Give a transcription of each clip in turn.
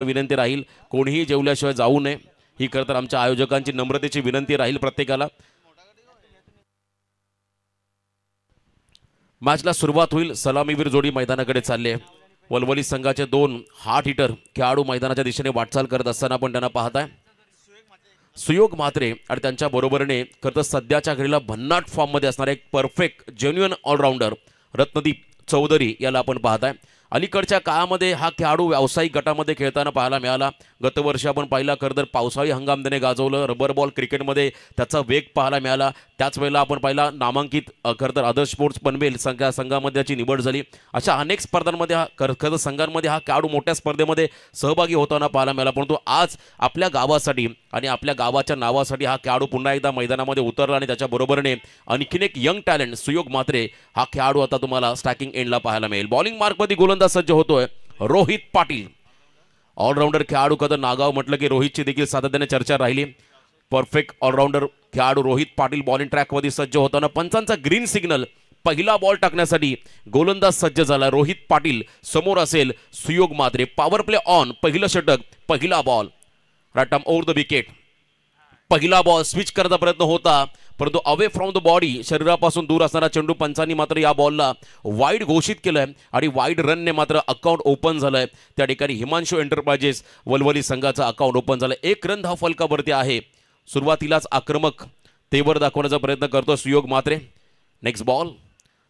विनंती राहील कोणीही जेवल्याशिवाय जाऊ नये ही खरं तर आमच्या आयोजकांची नम्रतेची विनंती राहील प्रत्येकाला। मॅचला सुरुवात होईल। सलामीवीर जोडी मैदानाकडे चालले। वलवली संघाचे दोन हार्ट हिटर खेळाडू मैदानाच्या दिशेने वाटचाल करत असताना आपण त्यांना पाहताय। सुयोग म्हात्रे आणि त्यांच्या बरोबरीने खरं तर सध्याच्या घडीला भन्नाट फॉर्म मध्ये असणारे एक perfect genuine allrounder Ratnadeep Chaudhari याला आपण पाहताय। अलीकडच्या काळामध्ये हा खेळाडू व्यावसायिक गटामध्ये खेळताना पाहायला मिळाला। गतवर्षी आपण पाहिला खरं तर पावसाळी हंगाम त्याने गाजवलं। रबर बॉल क्रिकेटमध्ये त्याचा वेग पाहायला मिळाला। त्याच वेळेला आपण पाहिला नामांकित खरं तर आदर्श स्पोर्ट्स पनवेल संघामध्ये त्याची निवड झाली। अशा अनेक स्पर्धांमध्ये हा खरं संघांमध्ये हा खेळाडू मोठ्या स्पर्धेमध्ये सहभागी होताना पाहायला मिळाला। परंतु आज आपल्या गावासाठी आणि आपल्या गावाच्या नावासाठी हा खेळाडू पुन्हा एकदा मैदानामध्ये उतरला आणि त्याच्या बरोबरीने आणखीन एक यंग टॅलेंट सुयोग म्हात्रे हा खेळाडू आता तुम्हाला स्टॅकिंग एंडला पाहायला मिळेल। बॉलिंग मार्कमध्ये गोलंदाज सज्ज होतोय रोहित पाटील। ऑलराउंडर खेळाडू कदर नागाव म्हटलं की रोहितची देखील सातत्याने चर्चा राहिली। परफेक्ट ऑलराउंडर खेळाडू रोहित पाटील बॉलिंग ट्रॅकमध्ये सज्ज होताना पंचांचा ग्रीन सिग्नल पहिला बॉल टाकण्यासाठी गोलंदाज सज्ज झाला। रोहित पाटील समोर असेल सुयोग म्हात्रे। पॉवर प्ले ऑन पहिलं षटक पहिला बॉल राटम ओव्हर द विकेट। पहिला बॉल स्विच करण्याचा प्रयत्न होता परंतु अवे फ्रॉम द बॉडी शरीरापासून दूर असणारा चेंडू पंचांनी मात्र या बॉलला वाईड घोषित केलंय आणि वाईड रनने मात्र अकाउंट ओपन झालंय। त्या ठिकाणी हिमांशू एंटरप्राइजेस वलवली संघाचा अकाउंट ओपन झालंय। एक रन धाव फलकावरती आहे। सुरुवातीलाच आक्रमक तेवर दाखवण्याचा प्रयत्न करतो Suyog Mhatre. Next ball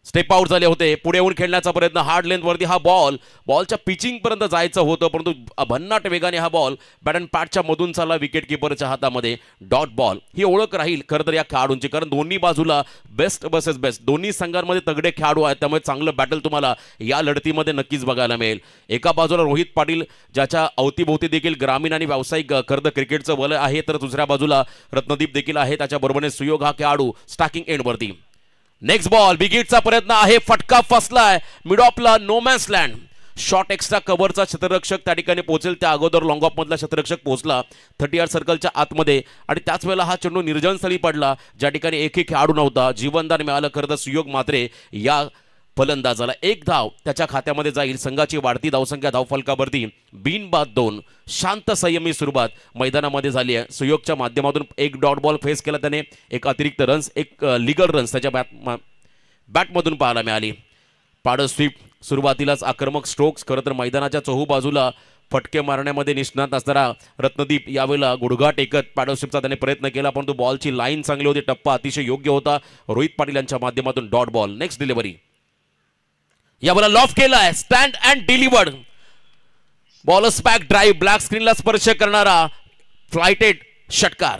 step out झाले होते। पुढे येऊन खेळण्याचा प्रयत्न हार्ड लेंथ वरती हा बॉलच्या पिचिंग पर्यंत जायचं होतं परंतु भन्नाट वेगाने हा बॉल बॅट अँड पॅडच्या मधून चालला विकेट किपरच्या हातामध्ये। डॉट बॉल ही ओळख राहील खरं तर या खेळाडूंची कारण दोन्ही बाजूला बेस्ट वर्सेस बेस्ट दोन्ही संघांमध्ये तगडे खेळाडू आहेत। त्यामुळे चांगलं बॅटल तुम्हाला या लढतीमध्ये नक्कीच बघायला मिळेल। एका बाजूला रोहित पाटील ज्याच्या अवतीभोवती देखील ग्रामीण आणि व्यावसायिक खरं तर क्रिकेटचं वलय आहे तर दुसऱ्या बाजूला रत्नदीप देखील आहे। त्याच्याबरोबरने सुयोग हा खेळाडू स्टॅकिंग एंडवरती। नेक्स्ट बॉल बिगिटचा प्रयत्न आहे। फटका फसलाय मिड ऑफला no man's land. Short extra कव्हरचा क्षेत्ररक्षक त्या ठिकाणी पोहोचेल त्या अगोदर लॉंग ऑफ मधला क्षेत्ररक्षक पोहोचला 30 यार्ड सर्कलच्या आतमध्ये आणि त्याच वेळेला हा चेंडू निर्जन स्थळी पडला ज्या ठिकाणी एकही खेळाडू नव्हता। जीवनदान मिळालं खरं तर सुयोग म्हात्रे या फलंदाजाला। एक धाव त्याच्या खात्यामध्ये जाईल। संघाची वाढती धावसंख्या धावफलकावरती बिनबाद 2। शांत संयमी सुरुवात मैदानामध्ये झाली आहे। सुयोगच्या माध्यमातून एक डॉट बॉल फेस केला त्याने। एक अतिरिक्त रन्स एक लीगल रन्स त्याच्या बॅटमधून पाहायला मिळाली। पाड स्वीप सुरुवातीलाच आक्रमक स्ट्रोक्स खरं तर मैदानाच्या चोहू बाजूला फटके मारण्यामध्ये निष्णात असणारा रत्नदीप यावेळेला गुडघा टेकत पॅडल स्वीपचा त्याने प्रयत्न केला परंतु बॉलची लाईन चांगली होती। टप्पा अतिशय योग्य होता रोहित पाटील यांच्या माध्यमातून डॉट बॉल। नेक्स्ट डिलिव्हरी यावेळेला लॉफ केलाय स्टँड अँड डिलिव्हर्ड। बॉल स्पॅक ड्राईव्ह ब्लॅक स्क्रीनला स्पर्श करणारा फ्लायटेड षटकार।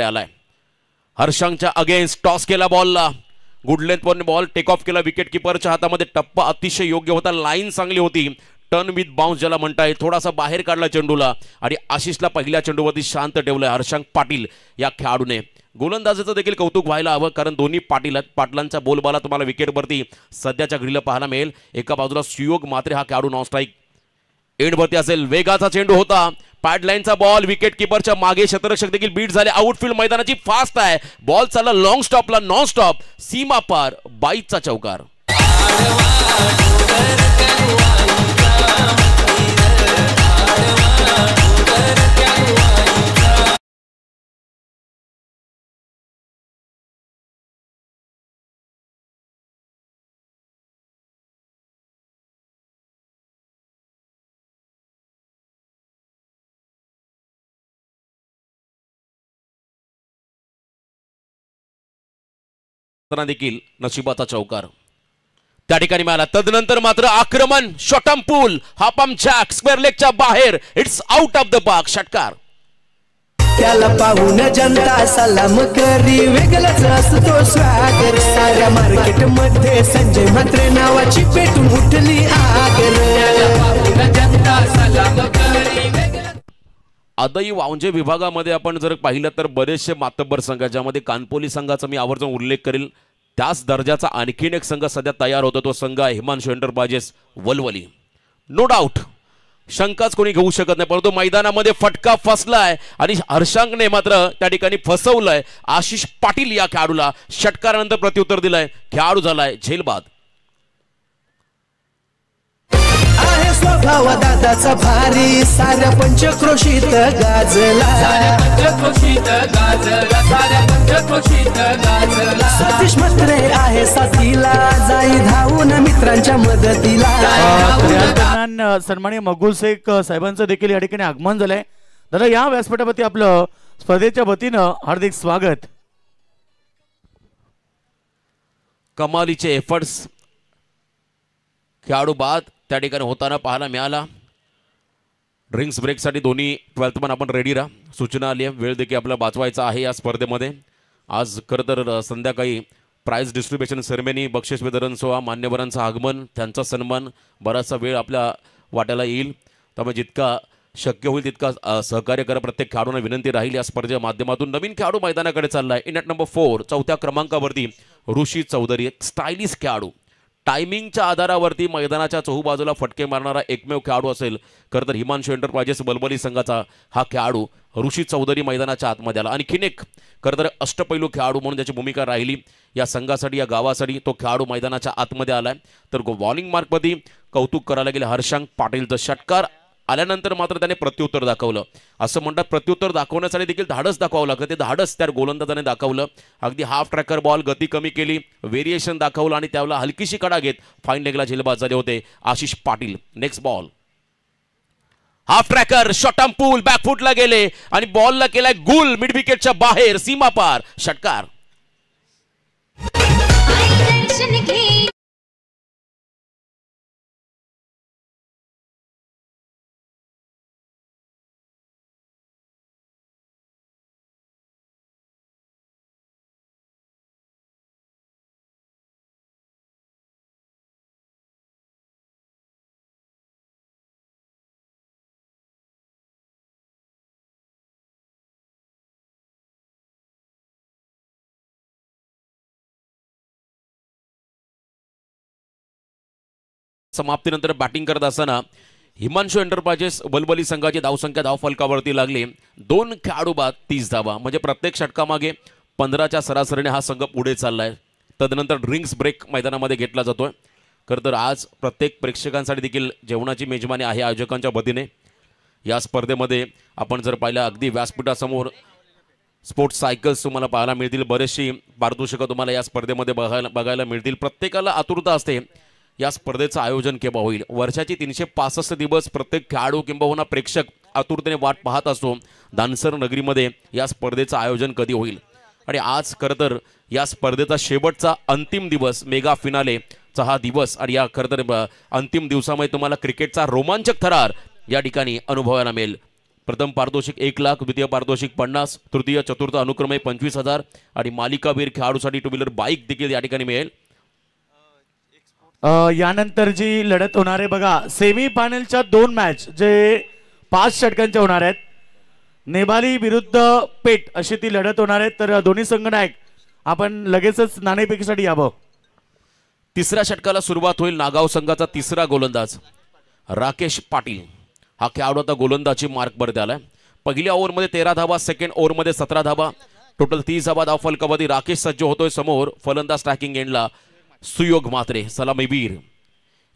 आलाय. हर्षांगच्या अगेन्स्ट टॉस केला बॉलला, गुड लेंथ वर बॉल टेक ऑफ केला. विकेट किपरच्या हातामध्ये टप्पा अतिशय योग्य होता, लाईन चांगली होती. टर्न विथ बाउन्स ज्याला म्हणताय, थोडासा बाहेर काढला चेंडूला आणि आशिषला पहिल्या चेंडूवरती शांत ठेवलंय हर्षांग पाटील या खेळाडूने. गोलंदाजाचं देखील कौतुक व्हायला हवं, कारण दोन्ही पाटलांचा बोलबाला तुम्हाला विकेटवरती सध्याच्या घडीला पाहायला मिळेल. एका बाजूला सुयोग मात्रे हा खेळाडू नॉन स्ट्राईक एंडवरती असेल. वेगाचा चेंडू होता, पॅडलाईनचा बॉल, विकेट किपरच्या मागे क्षेत्ररक्षक देखील बीट झाले. आउटफील्ड मैदानाची फास्ट आहे, बॉल चालला लॉंग स्टॉपला, नॉन स्टॉप, सीमा पार, 22चा चौकार. देखील नशिबाचा चौकार त्या ठिकाणी मिळाला. तदनंतर मात्र आक्रमण, शॉटम पूल, हापम जॅक स्क्वेअर लेगच्या बाहेर, it's out of the park, षटकार. त्याला पाहून जनता सलाम करी, वेगळाच असतो स्वागर. साऱ्या मार्केट मध्ये संजय म्हात्रे नावाची पेटून उठली आगर. जनता सलाम करी. आदई वावंजे विभागामध्ये आपण जर पाहिलं तर बरेचसे मातब्बर संघ, ज्यामध्ये कानपोली संघाचा मी आवर्जून उल्लेख करेल. त्याच दर्जाचा आणखीन एक संघ सध्या तयार होतो, तो संघ आहे हिमांशू एंटरप्राइजेस वलवली. नो डाऊट, शंकाच कोणी घेऊ शकत नाही, परंतु मैदानामध्ये फटका फसलाय आणि हर्षांगने मात्र त्या ठिकाणी फसवलंय आशिष पाटील या खेळाडूला. षटकारानंतर प्रत्युत्तर दिलंय, खेळाडू झालाय झेलबाद. स्वभाव दादाचा भारी, साऱ्या पंचक्रोशीत गाजला. सतीश म्हात्रे आहे साथीला, जाई धावून मित्रांच्या मदतीला. सन्माननीय मकबूल शेख साहेबांचं देखील या ठिकाणी आगमन झालंय. दादा, या व्यासपीठावरती आपलं स्पर्धेच्या वतीनं हार्दिक स्वागत. कमालीचे एफर्ट्स खेळाडू बाद त्या ठिकाणी होताना पाहायला मिळाला. ड्रिंक्स ब्रेकसाठी दोन्ही 12th पण आपण रेडी राहा. सूचना आली आहे, वेळ देखील आपल्याला वाचवायचा आहे या स्पर्धेमध्ये. आज खरं तर संध्याकाळी प्राइज डिस्ट्रीब्युशन सेरेमनी, बक्षीस वितरण सोहळा, मान्यवरांचं आगमन, त्यांचा सन्मान, बराचसा वेळ आपल्या वाट्याला येईल. त्यामुळे जितका शक्य होईल तितका सहकार्य करा. प्रत्येक खेळाडूंना विनंती राहील या स्पर्धेच्या माध्यमातून. नवीन खेळाडू मैदानाकडे चाललाय. इन ॲट नंबर 4 चौथ्या क्रमांकावरती ऋषी चौधरी, एक स्टायलिश खेळाडू. टायमिंगच्या आधारावरती मैदानाच्या चहूबाजूला फटके मारणारा एकमेव खेळाडू असेल खरं तर हिमांशू एंटरप्राइजेस वलवली संघाचा हा खेळाडू ऋषी चौधरी मैदानाच्या आतमध्ये आला. आणखीन एक खरं तर अष्टपैलू खेळाडू म्हणून ज्याची भूमिका राहिली या संघासाठी, या गावासाठी, तो खेळाडू मैदानाच्या आतमध्ये आलाय. तर बॉलिंग मार्कमध्ये कौतुक करायला गेले हर्षांग पाटीलचं. षटकार आल्यानंतर मात्र त्याने प्रत्युत्तर दाखवलं. असं म्हणतात प्रत्युत्तर दाखवण्यासाठी देखील धाडस दाखवावं लागतं, ते धाडस त्या गोलंदाजाने दाखवलं. अगदी हाफ ट्रॅकर बॉल, गती कमी केली, व्हेरिएशन दाखवलं आणि त्याला हलकीशी कडा घेत फाईन लेगला झेलबाद झाले होते Ashish Patil. Next ball, half tracker, शॉटम पूल, बॅकफुटला गेले आणि बॉलला केलाय गुल, मिड विकेटच्या बाहेर, सीमा पार, षटकार. समाप्तीनंतर बॅटिंग करत असताना हिमांशू एंटरप्राइजेस वलवली संघाची धावसंख्या धावफलकावरती लागली. 2 खेळाडू बाद, 30 धावा, म्हणजे प्रत्येक षटकामागे 15च्या सरासरीने हा संघ पुढे चाललाय. तदनंतर ड्रिंक्स ब्रेक मैदानामध्ये घेतला जातोय. खरं तर आज प्रत्येक प्रेक्षकांसाठी देखील जेवणाची मेजवानी आहे आयोजकांच्या वतीने. या स्पर्धेमध्ये आपण जर पाहिलं अगदी व्यासपीठासमोर स्पोर्ट्स सायकल्स तुम्हाला पाहायला मिळतील. बरेचशी पारितोषिकं तुम्हाला या स्पर्धेमध्ये बघायला मिळतील. प्रत्येकाला आतुरता असते या स्पर्धेचं आयोजन केव्हा होईल. वर्षाची 365 दिवस प्रत्येक खेळाडू किंबहुना प्रेक्षक आतुरतेने वाट पाहत असतो दानसर नगरीमध्ये या स्पर्धेचं आयोजन कधी होईल. आणि आज खरं तर या स्पर्धेचा शेवटचा अंतिम दिवस, मेगा फिनालेचा हा दिवस, आणि या खरं तर अंतिम दिवसामध्ये तुम्हाला क्रिकेटचा रोमांचक थरार या ठिकाणी अनुभवायला मिळेल. प्रथम पारितोषिक 1 लाख, द्वितीय पारितोषिक 50, तृतीय चतुर्थ अनुक्रमे 25,000 आणि मालिकावीर खेळाडूसाठी 2 व्हीलर बाईक देखील या ठिकाणी मिळेल. यानंतर जी लढत होणार आहे बघा, सेमी फायनलच्या 2 मॅच जे 5 षटकांच्या होणार आहेत. नेबाली विरुद्ध पेट अशी ती लढत होणार आहे. तर दोन्ही संघनायक आपण लगेचच नाणेफेकीसाठी यावं. तिसऱ्या षटकाला सुरुवात होईल. नागाव संघाचा तिसरा गोलंदाज राकेश पाटील हा खेळाडू आता गोलंदाजी मार्कवरती आलाय. पहिल्या ओव्हरमध्ये 13 धावा, सेकंड ओव्हरमध्ये 17 धावा, टोटल 30 धावा धाव फलकावधी. राकेश सज्ज होतोय समोर. फलंदाज ट्रॅकिंग एंडला सुयोग म्हात्रे सलामीवीर.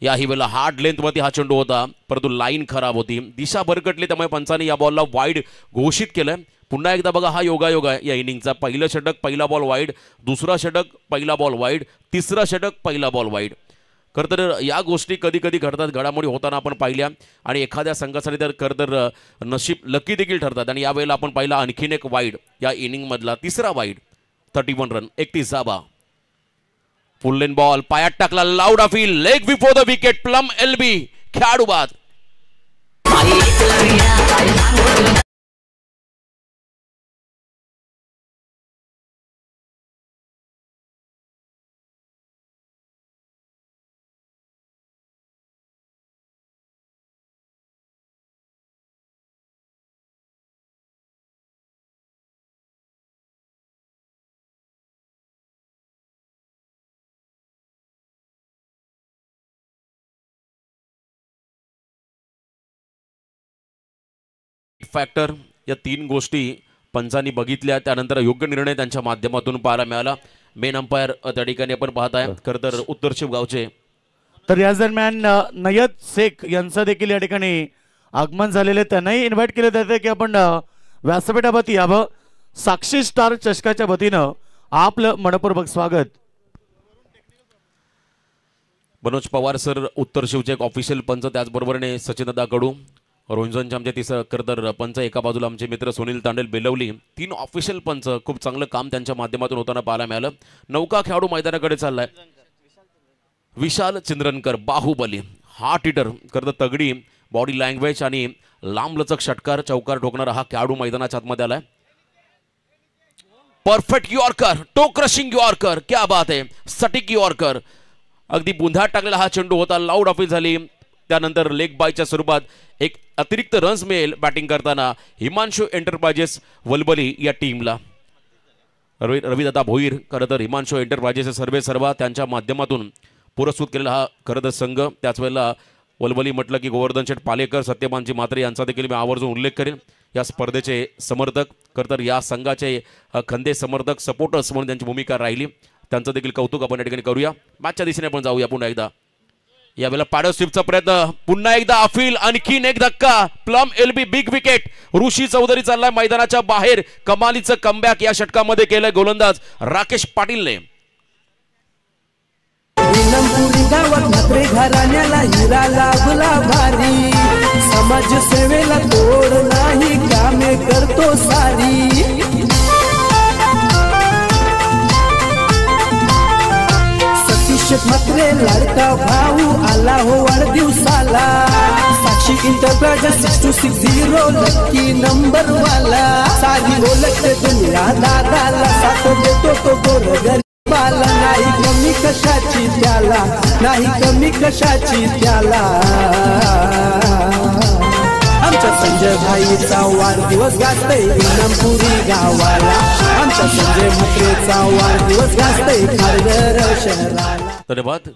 याही वेळेला हार्ड लेंथवरती हा चेंडू होता, परंतु लाईन खराब होती, दिशा भरकटली, त्यामुळे पंचांनी या बॉलला वाईड घोषित केलंय. पुन्हा एकदा बघा हा योगायोग आहे या इनिंगचा. पहिलं षटक पहिला बॉल वाईड, दुसरा षटक पहिला बॉल वाईड, तिसरा षटक पहिला बॉल वाईड. खरं तर या गोष्टी कधी कधी घडतात, घडामोडी होताना आपण पाहिल्या आणि एखाद्या संघासाठी तर खरं तर नशीब लकी देखील ठरतात. आणि यावेळेला आपण पाहिला आणखीन एक वाईड या इनिंगमधला तिसरा वाईड. 31 रन, 31 धावा. फुल लेन बॉल पायात टाकला, loud appeal, leg before the wicket. Plumb LB खेळाडू बाद. फॅक्टर या 3 गोष्टी पंचांनी बघितल्या, त्यानंतर योग्य निर्णय त्यांच्या माध्यमातून पाहायला मिळाला. मेन अंपायर त्या ठिकाणी आपण पाहताय खरं तर उत्तर शिवगावचे. तर याच दरम्यान नयद शेख यांचं देखील या ठिकाणी आगमन झालेले. त्यांनाही इन्व्हाइट केलं जातं की आपण व्यासपीठावरती यावं. साक्षी स्टार चषकाच्या वतीनं आपलं मनपूर्वक स्वागत. मनोज पवार सर उत्तर शिवचे एक ऑफिशियल पंच, त्याचबरोबरने सचिनदा कडू, रोंजनचे आमचे तिसरं करतर पंच, एका बाजूला आमचे मित्र सुनील तांडेल बेलवली. 3 ऑफिशियल पंच. खूप चांगलं काम त्यांच्या माध्यमातून होताना पाहायला मिळालं. नौका खेळाडू मैदानाकडे चाललाय. विशाल चिंद्रनकर बाहुबली हार्ट हिटर, करत तगडी बॉडी लँग्वेज आणि लांबलचक षटकार चौकार ठोकणारा हा खेळाडू मैदानाच्या आतमध्ये आलाय. परफेक्ट यॉर्कर, टो क्रशिंग यॉर्कर, क्या बात आहे. सटीक यॉर्कर, अगदी बुंध्यात टाकलेला हा चेंडू होता. लाऊड अपील झाली. त्यानंतर लेग बायच्या स्वरूपात एक अतिरिक्त रन्स मिळेल बॅटिंग करताना हिमांशू एंटरप्राइजेस वलबली या टीमला. रविदादा भोईर खरं तर हिमांशू एंटरप्राइजेस सर्वे सर्वा त्यांच्या माध्यमातून पुरस्कृत केलेला हा खरं तर संघ. त्याच वेळेला वलबली म्हटलं की गोवर्धन शेठ पालेकर, सत्यमानजी म्हात्रे यांचा देखील मी आवर्जून उल्लेख करेन. या स्पर्धेचे समर्थक खरं तर या संघाचे खंदे समर्थक, सपोर्टर्स म्हणून त्यांची भूमिका राहिली. त्यांचं देखील कौतुक आपण या ठिकाणी करूया. मॅचच्या दिशेने आपण जाऊया पुन्हा एकदा. यावेळेला पॅडल स्वीपचा प्रयत्न, पुन्हा एकदा अपील, आणखीन एक धक्का. Plumb LB big wicket. Rishi Chaudhary चाललाय मैदानाच्या बाहेर. कमालीचं कमबॅक या षटकामध्ये केलंय गोलंदाज राकेश पाटीलने. गावात म्हात्रे घराण्याला हिरा लाभला भारी. समाज सेवेला तोड नाही, कामे करतो सारी. म्हात्रे लाडका भाऊ आला हो वाढदिवसाला. साक्षी इंटरप्राइजेस 6260 लकी नंबर वाला. सारी ओळखते दुनिया दादाला, साथ देतो तो गोरगरीबाला. नाही कमी कशाची त्याला, नाही कमी कशाची त्याला. आमच्या संजय भाईचा वाढदिवस गाजतय इनामपुरी गावाला. आमच्या संजय म्हात्रेचा वाढदिवस गाजतय खारघर शहराला. धन्यवाद.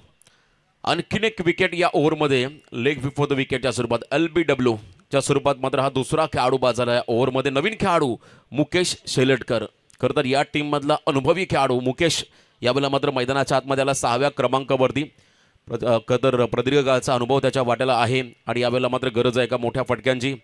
आणखीन एक विकेट या ओव्हरमध्ये लेग बिफोर द विकेटच्या स्वरूपात LBW च्या स्वरूपात मात्र हा दुसरा खेळाडू बाद झाला आहे. ओव्हरमध्ये नवीन खेळाडू मुकेश शेलटकर. खरं तर या टीममधला अनुभवी खेळाडू मुकेश यावेळेला मात्र मैदानाच्या आतमध्ये आला 6व्या क्रमांकावरती. तर प्रदीर्घ काळाचा अनुभव त्याच्या वाट्याला आहे आणि यावेळेला मात्र गरज आहे एका मोठ्या फटक्यांची.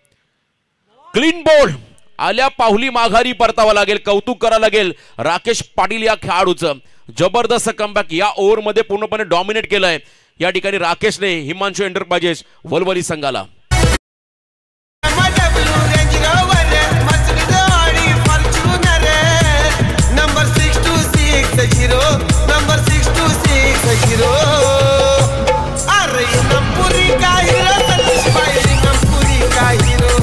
क्लीन बोल्ड आल्या पाहुली माघारी परतावा लागेल. कौतुक करावं लागेल राकेश पाटील या खेळाडूचं. जबरदस्त कमबॅक या ओव्हरमध्ये पूर्णपणे डॉमिनेट केलंय या ठिकाणी राकेशने हिमांशू एंटरप्राइजेस वलवली संघाला. अरे नंपुरी का हिरो, सतीश भाई नंपुरी का हिरो.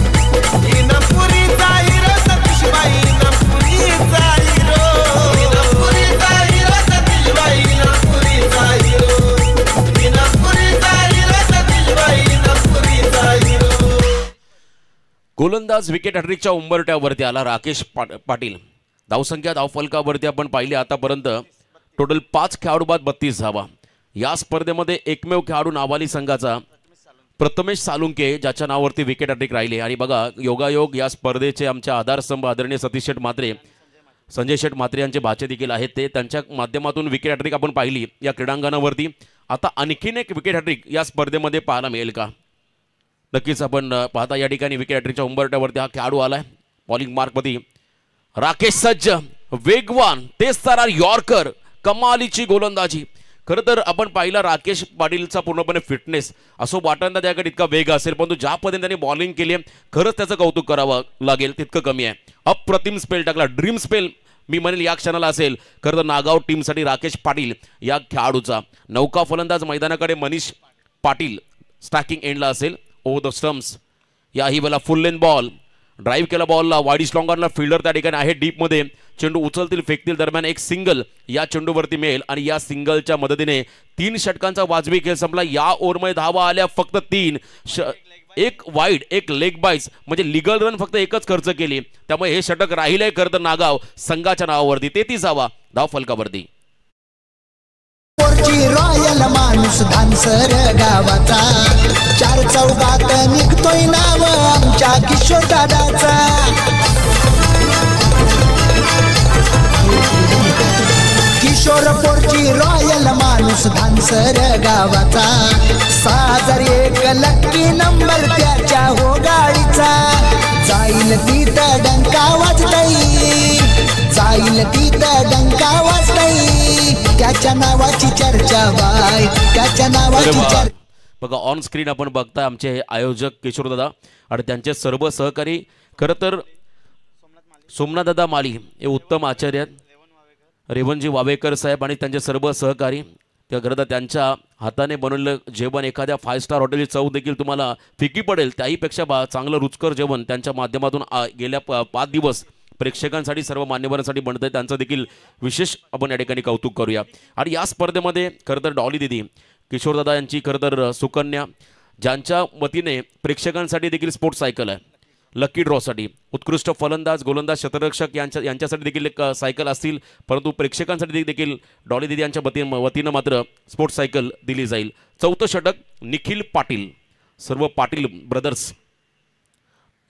गोलंदाज विकेट हॅट्रिकच्या उंबरट्यावरती आला राकेश पाटील. धावसंख्या धावफलकावरती आपण पाहिली आतापर्यंत टोटल 5 खेळाडू बाद 32 धावा. या स्पर्धेमध्ये एकमेव खेळाडू नावाली संघाचा प्रथमेश सालुंके ज्याच्या नावावरती विकेट हॅट्रिक राहिले. आणि बघा योगायोग या स्पर्धेचे आमचे आधारस्तंभ आदरणीय सतीश शेठ म्हात्रे, संजय शेठ म्हात्रे यांचे भाचे देखील आहेत. ते त्यांच्या माध्यमातून विकेट हॅट्रिक आपण पाहिली या क्रीडांगणावरती. आता आणखीन एक विकेट हॅट्रिक या स्पर्धेमध्ये पाहायला मिळेल का? नक्कीच आपण पाहता या ठिकाणी विकेट हॅट्रिकच्या उंबरट्यावरती हा खेळाडू आलाय. बॉलिंग मार्कमध्ये राकेश सज्ज, वेगवान, तेजतर्रार यॉर्कर, कमालीची गोलंदाजी. खरं तर आपण पाहिला राकेश पाटीलचा पूर्णपणे फिटनेस असो वाटणं त्याकडे इतका वेग असेल, परंतु ज्या पद्धतीने त्यांनी बॉलिंग केली खरंच त्याचं कौतुक करावं लागेल, तितकं कमी आहे. अप्रतिम स्पेल टाकला, ड्रीम स्पेल मी म्हणेल या क्षणाला असेल. खरं तर नागाव टीमसाठी राकेश पाटील या खेळाडूचा. नौका फलंदाज मैदानाकडे मनीष पाटील स्टॅकिंग एंडला असेल. ओव्हर द स्टम्प्स याही वेळेला फुल लेन बॉल, ड्राईव्ह केला बॉलला, वाईड स्लॉंगरला फिल्डर त्या ठिकाणी आहे डीपमध्ये. चेंडू उचलतील फेकतील दरम्यान एक सिंगल या चेंडूवरती मिळेल आणि या सिंगलच्या मदतीने 3 षटकांचा वाजवी खेळ संपला. या ओव्हरमध्ये धावा आल्या फक्त 3, एक वाईड एक लेग बाईस म्हणजे लिगल रन फक्त एकच खर्च केली. त्यामुळे हे षटक राहिले खरं तर नागाव संघाच्या नावावरती. 33 धावा धाव फलकावरती. रॉयल माणूस धानसर गावाचा, 4 चौघात निघतोय नाव आमच्या किशोर दादाचा. किशोर पोरची रॉयल माणूस धानसर गावाचा, 6001 लक्की नंबर त्याच्या हो गाडीचा. जाईल तिथं डंका वाजतई, जाईल तिथं डंका वाजतई, त्याच्या नावाची चर्चा बाय, त्याच्या नावाची चर्चा. बघा ऑन स्क्रीन आपण बघताय आमचे आयोजक किशोरदादा आणि त्यांचे सर्व सहकारी. खरं तर सोमनाथदादा माली हे उत्तम आचार्य आहेत, रेवणजी वावेकर साहेब आणि त्यांचे सर्व सहकारी. त्या खरं तर त्यांच्या हाताने बनवलेलं जेवण एखाद्या 5 स्टार हॉटेलची चव देखील तुम्हाला फिकी पडेल, त्याहीपेक्षा चांगलं रुचकर जेवण त्यांच्या माध्यमातून गेल्या 5 दिवस प्रेक्षकांसाठी सर्व मान्यवरांसाठी बनत आहे. त्यांचं देखील विशेष आपण या ठिकाणी कौतुक करूया. आणि या स्पर्धेमध्ये खरं तर डॉली दिदी किशोरदादा यांची खरं तर सुकन्या, ज्यांच्या वतीने प्रेक्षकांसाठी देखील स्पोर्ट्स सायकल आहे लकी ड्रॉसाठी. उत्कृष्ट फलंदाज गोलंदाज शतरक्षक यांच्यासाठी देखील एक सायकल असतील, परंतु प्रेक्षकांसाठी देखील डॉली दिदी यांच्या वतीनं मात्र स्पोर्ट्स सायकल दिली जाईल. 4थं षटक निखिल पाटील, सर्व पाटील ब्रदर्स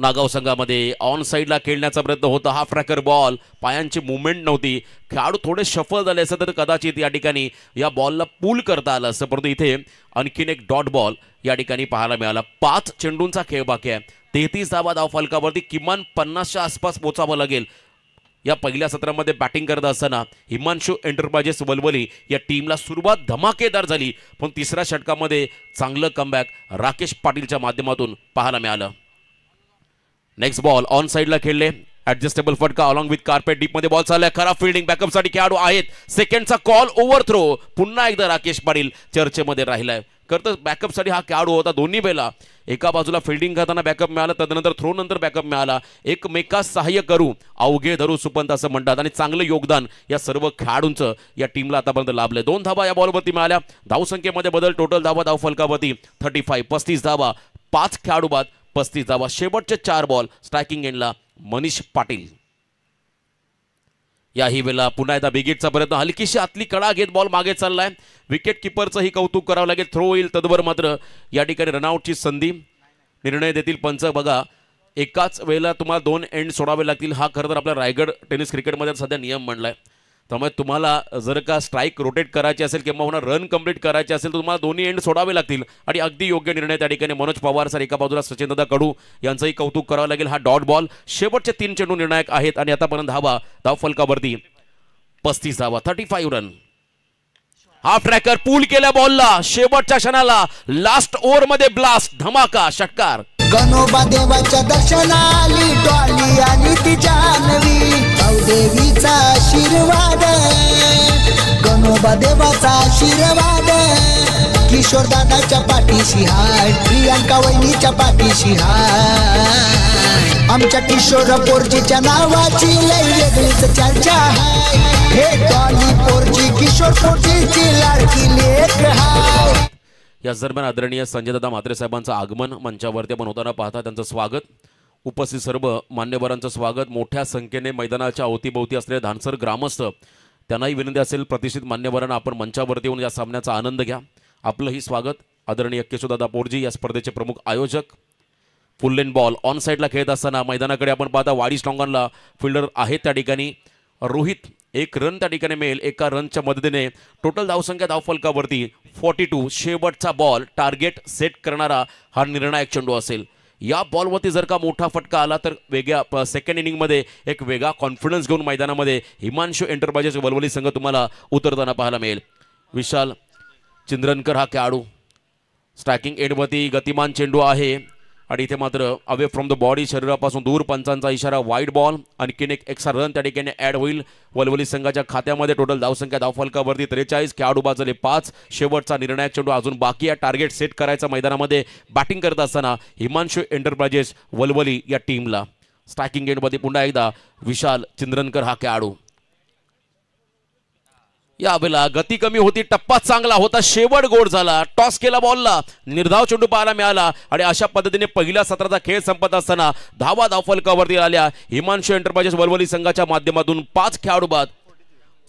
नागाव संघामध्ये ऑन साईडला खेळण्याचा प्रयत्न होता. हाफ ट्रॅकर बॉल, पायांची मुवमेंट नव्हती, खेळाडू थोडे शफल झाले असं तर कदाचित या ठिकाणी या बॉलला पूल करता आलं असं, परंतु इथे आणखीन एक डॉट बॉल या ठिकाणी पाहायला मिळाला. 5 चेंडूंचा खेळ बाकी आहे. 33 धावा धाव फलकावरती. किमान 50च्या आसपास पोचावं लागेल. या पहिल्या सत्रामध्ये बॅटिंग करत असताना हिमांशू एंटरप्राइजेस वलवली या टीमला सुरुवात धमाकेदार झाली, पण 3ऱ्या षटकामध्ये चांगलं कमबॅक राकेश पाटीलच्या माध्यमातून पाहायला मिळालं. नेक्स्ट बॉल ऑन साईडला खेळले, ऍडजस्टेबल फटका अलॉंग विथ कार्पेट. डीप मध्ये बॉल चाललाय, खराब फिल्डिंग, बॅकअपसाठी खेळाडू आहेत. सेकंडचा कॉल, ओव्हर थ्रो. पुन्हा एकदा राकेश पाटील चर्चेमध्ये राहिलाय. खरं बॅकअपसाठी हा खेळाडू होता. दोन्ही वेळेला एका बाजूला फिल्डिंग करताना बॅकअप मिळाला, तदनंतर थ्रो नंतर बॅकअप मिळाला. एकमेकास सहाय्य करू अवघे धरू सुपंत असं म्हणतात आणि चांगलं योगदान या सर्व खेळाडूंचं या टीमला आतापर्यंत लाभलंय. 2 धावा या बॉलवरती मिळाल्या. धावसंख्येमध्ये बदल, टोटल धावा धाव फलकावरती 35. 35 धावा, 5 खेळाडू बाद 35 धावा. शेवटचे 4 बॉल स्ट्रायकिंग एंडला मनीष पाटील. याही वेळेला पुन्हा एकदा बिगिटचा प्रयत्न, हलकीशी आतली कडा घेत बॉल मागे चाललाय. विकेट किपरचंही कौतुक करावं लागेल. थ्रो होईल तदवर मात्र या ठिकाणी रनआउटची संधी. निर्णय देतील पंच. बघा एकाच वेळेला तुम्हाला 2 एंड सोडावे लागतील. हा खरं तर आपल्या रायगड टेनिस क्रिकेटमध्ये सध्या नियम बनलाय. त्यामुळे तुम्हाला जर का स्ट्राईक रोटेट करायची असेल किंवा रन कंप्लीट करायचे असेल तर तुम्हाला दोन्ही एंड सोडावे लागतील. आणि अगदी योग्य निर्णय त्या ठिकाणी मनोज पवार सर एका बाजूला सचिनदादा कडू यांचंही कौतुक करावं लागेल. हा डॉट बॉल, शेवटचे 3 चेंडू निर्णायक आहेत आणि आतापर्यंत धावा धाव फलकावरती 35 धावा 35 रन. हाफ ट्रॅकर पूल केल्या बॉलला, शेवटच्या क्षणाला लास्ट ओव्हर मध्ये ब्लास्ट, धमाका, षटकार. गणोबा देवाच्या दर्शनाली डॉली आणि ती जानवी, देवीचा आशीर्वाद, गणोबा देवाचा आशीर्वाद. किशोर दादाच्या पाठीशी हाय, प्रियांका वहिनीच्या पाठीशी हाय. आमच्या किशोर पोरजीच्या नावाची लय वेगळीच चर्चा हाय. हे डॉली पोरजी किशोर पोरजीची लाडकी लेक हाय. या दरम्यान आदरणीय संजयदादा म्हात्रे साहेबांचं आगमन मंचावरती आपण होताना पाहता. त्यांचं स्वागत. उपस्थित सर्व मान्यवरांचं स्वागत. मोठ्या संख्येने मैदानाच्या अवतीभोवती असलेले धानसर ग्रामस्थ त्यांनाही विनंती असेल प्रतिष्ठित मान्यवरांना आपण मंचावरती येऊन या सामन्याचा आनंद घ्या. आपलंही स्वागत. आदरणीय केशवदादा पोरजी या स्पर्धेचे प्रमुख आयोजक. फुल लेन बॉल ऑन साईडला खेळत असताना मैदानाकडे आपण पाहता वाडी स्ट्रॉंगनला फिल्डर आहेत त्या ठिकाणी रोहित. एक रन त्या ठिकाणी मिळेल. एका रनच्या मदतीने टोटल धावसंख्या धावफलकावरती 42. शेवटचा बॉल टार्गेट सेट करणारा हा निर्णायक चेंडू असेल. या बॉलवरती जर का मोठा फटका आला तर वेगळ्या सेकंड इनिंगमध्ये एक वेगळा कॉन्फिडन्स घेऊन मैदानामध्ये हिमांशू एंटरप्राइजेस वलवली संघ तुम्हाला उतरताना पाहायला मिळेल. विशाल चिंद्रनकर हा खेळाडू. स्ट्रायकिंग एंडवरती गतिमान चेंडू आहे आणि इथे मात्र अवे फ्रॉम द बॉडी शरीरापासून दूर पंचांचा इशारा. Wide ball. आणखीन एक एक्स्ट्रा रन त्या ठिकाणी ॲड होईल वलवली संघाच्या खात्यामध्ये. टोटल धावसंख्या धावफलकावरती 43. खेळाडू बाजले 5. शेवटचा निर्णायक चेंडू अजून बाकी आहे. टार्गेट सेट करायचा मैदानामध्ये बॅटिंग करत असताना हिमांशू एंटरप्राइजेस वलवली या टीमला. स्ट्रायकिंग एंडमध्ये पुन्हा एकदा विशाल चिंद्रनकर हा खेळाडू. यावेळेला गती कमी होती. टप्पा चांगला होता. शेवट गोड झाला. टॉस केला बॉलला. निर्धाव चेंडू पाहायला मिळाला आणि अशा पद्धतीने पहिल्या सत्राचा खेळ संपत असताना धावा धावफलकावरती आल्या हिमांशू एंटरप्राइजेस वलवली संघाच्या माध्यमातून. 5 खेळाडू बाद.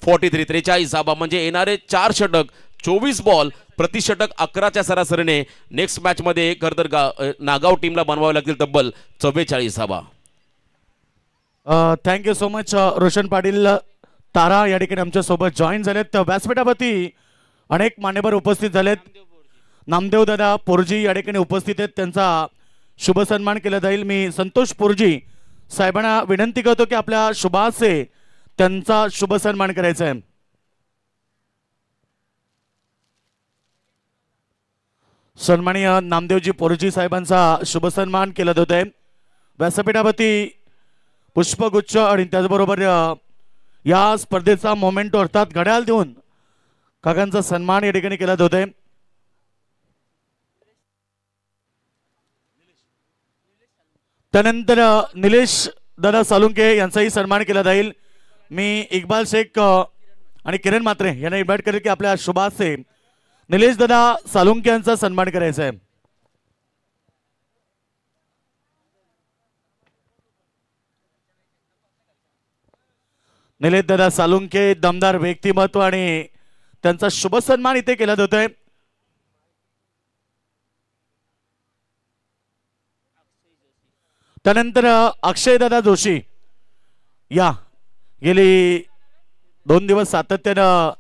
43. 43 धावा म्हणजे येणारे 4 षटक 24 बॉल प्रति षटक 11च्या सरासरीने नेक्स्ट मॅच मध्ये खरं तर नागाव टीमला बनवावे लागतील तब्बल 44 धावा. Thank you so much Roshan Patil तारा या ठिकाणी आमच्या सोबत जॉईन झालेत. व्यासपीठावरती अनेक मान्यवर उपस्थित झालेत. नामदेव दादा पोरजी या ठिकाणी उपस्थित आहेत. त्यांचा शुभ सन्मान केला जाईल. मी संतोष पोरजी साहेबांना विनंती करतो की आपल्या शुभासे त्यांचा शुभ सन्मान करायचा आहे. सन्माननीय नामदेवजी पोरजी साहेबांचा शुभ सन्मान केला जात आहे. व्यासपीठावरती पुष्पगुच्छ आणि त्याचबरोबर या स्पर्धेचा मोमेंटो अर्थात घड्याळ देऊन काकांचा सन्मान या ठिकाणी केला जात आहे. त्यानंतर निलेश दादा सालुंके यांचाही सन्मान केला जाईल. मी इक्बाल शेख आणि किरण म्हात्रे यांना इन्व्हाइट करेल की आपल्या शुभासे निलेश दादा सालुंके यांचा सन्मान करायचा आहे. निलेश दादा सालुंके दमदार व्यक्तिमत्व आणि त्यांचा शुभ सन्मान इथे केला जातोय. त्यानंतर अक्षय दादा जोशी या गेली 2 दिवस सातत्यानं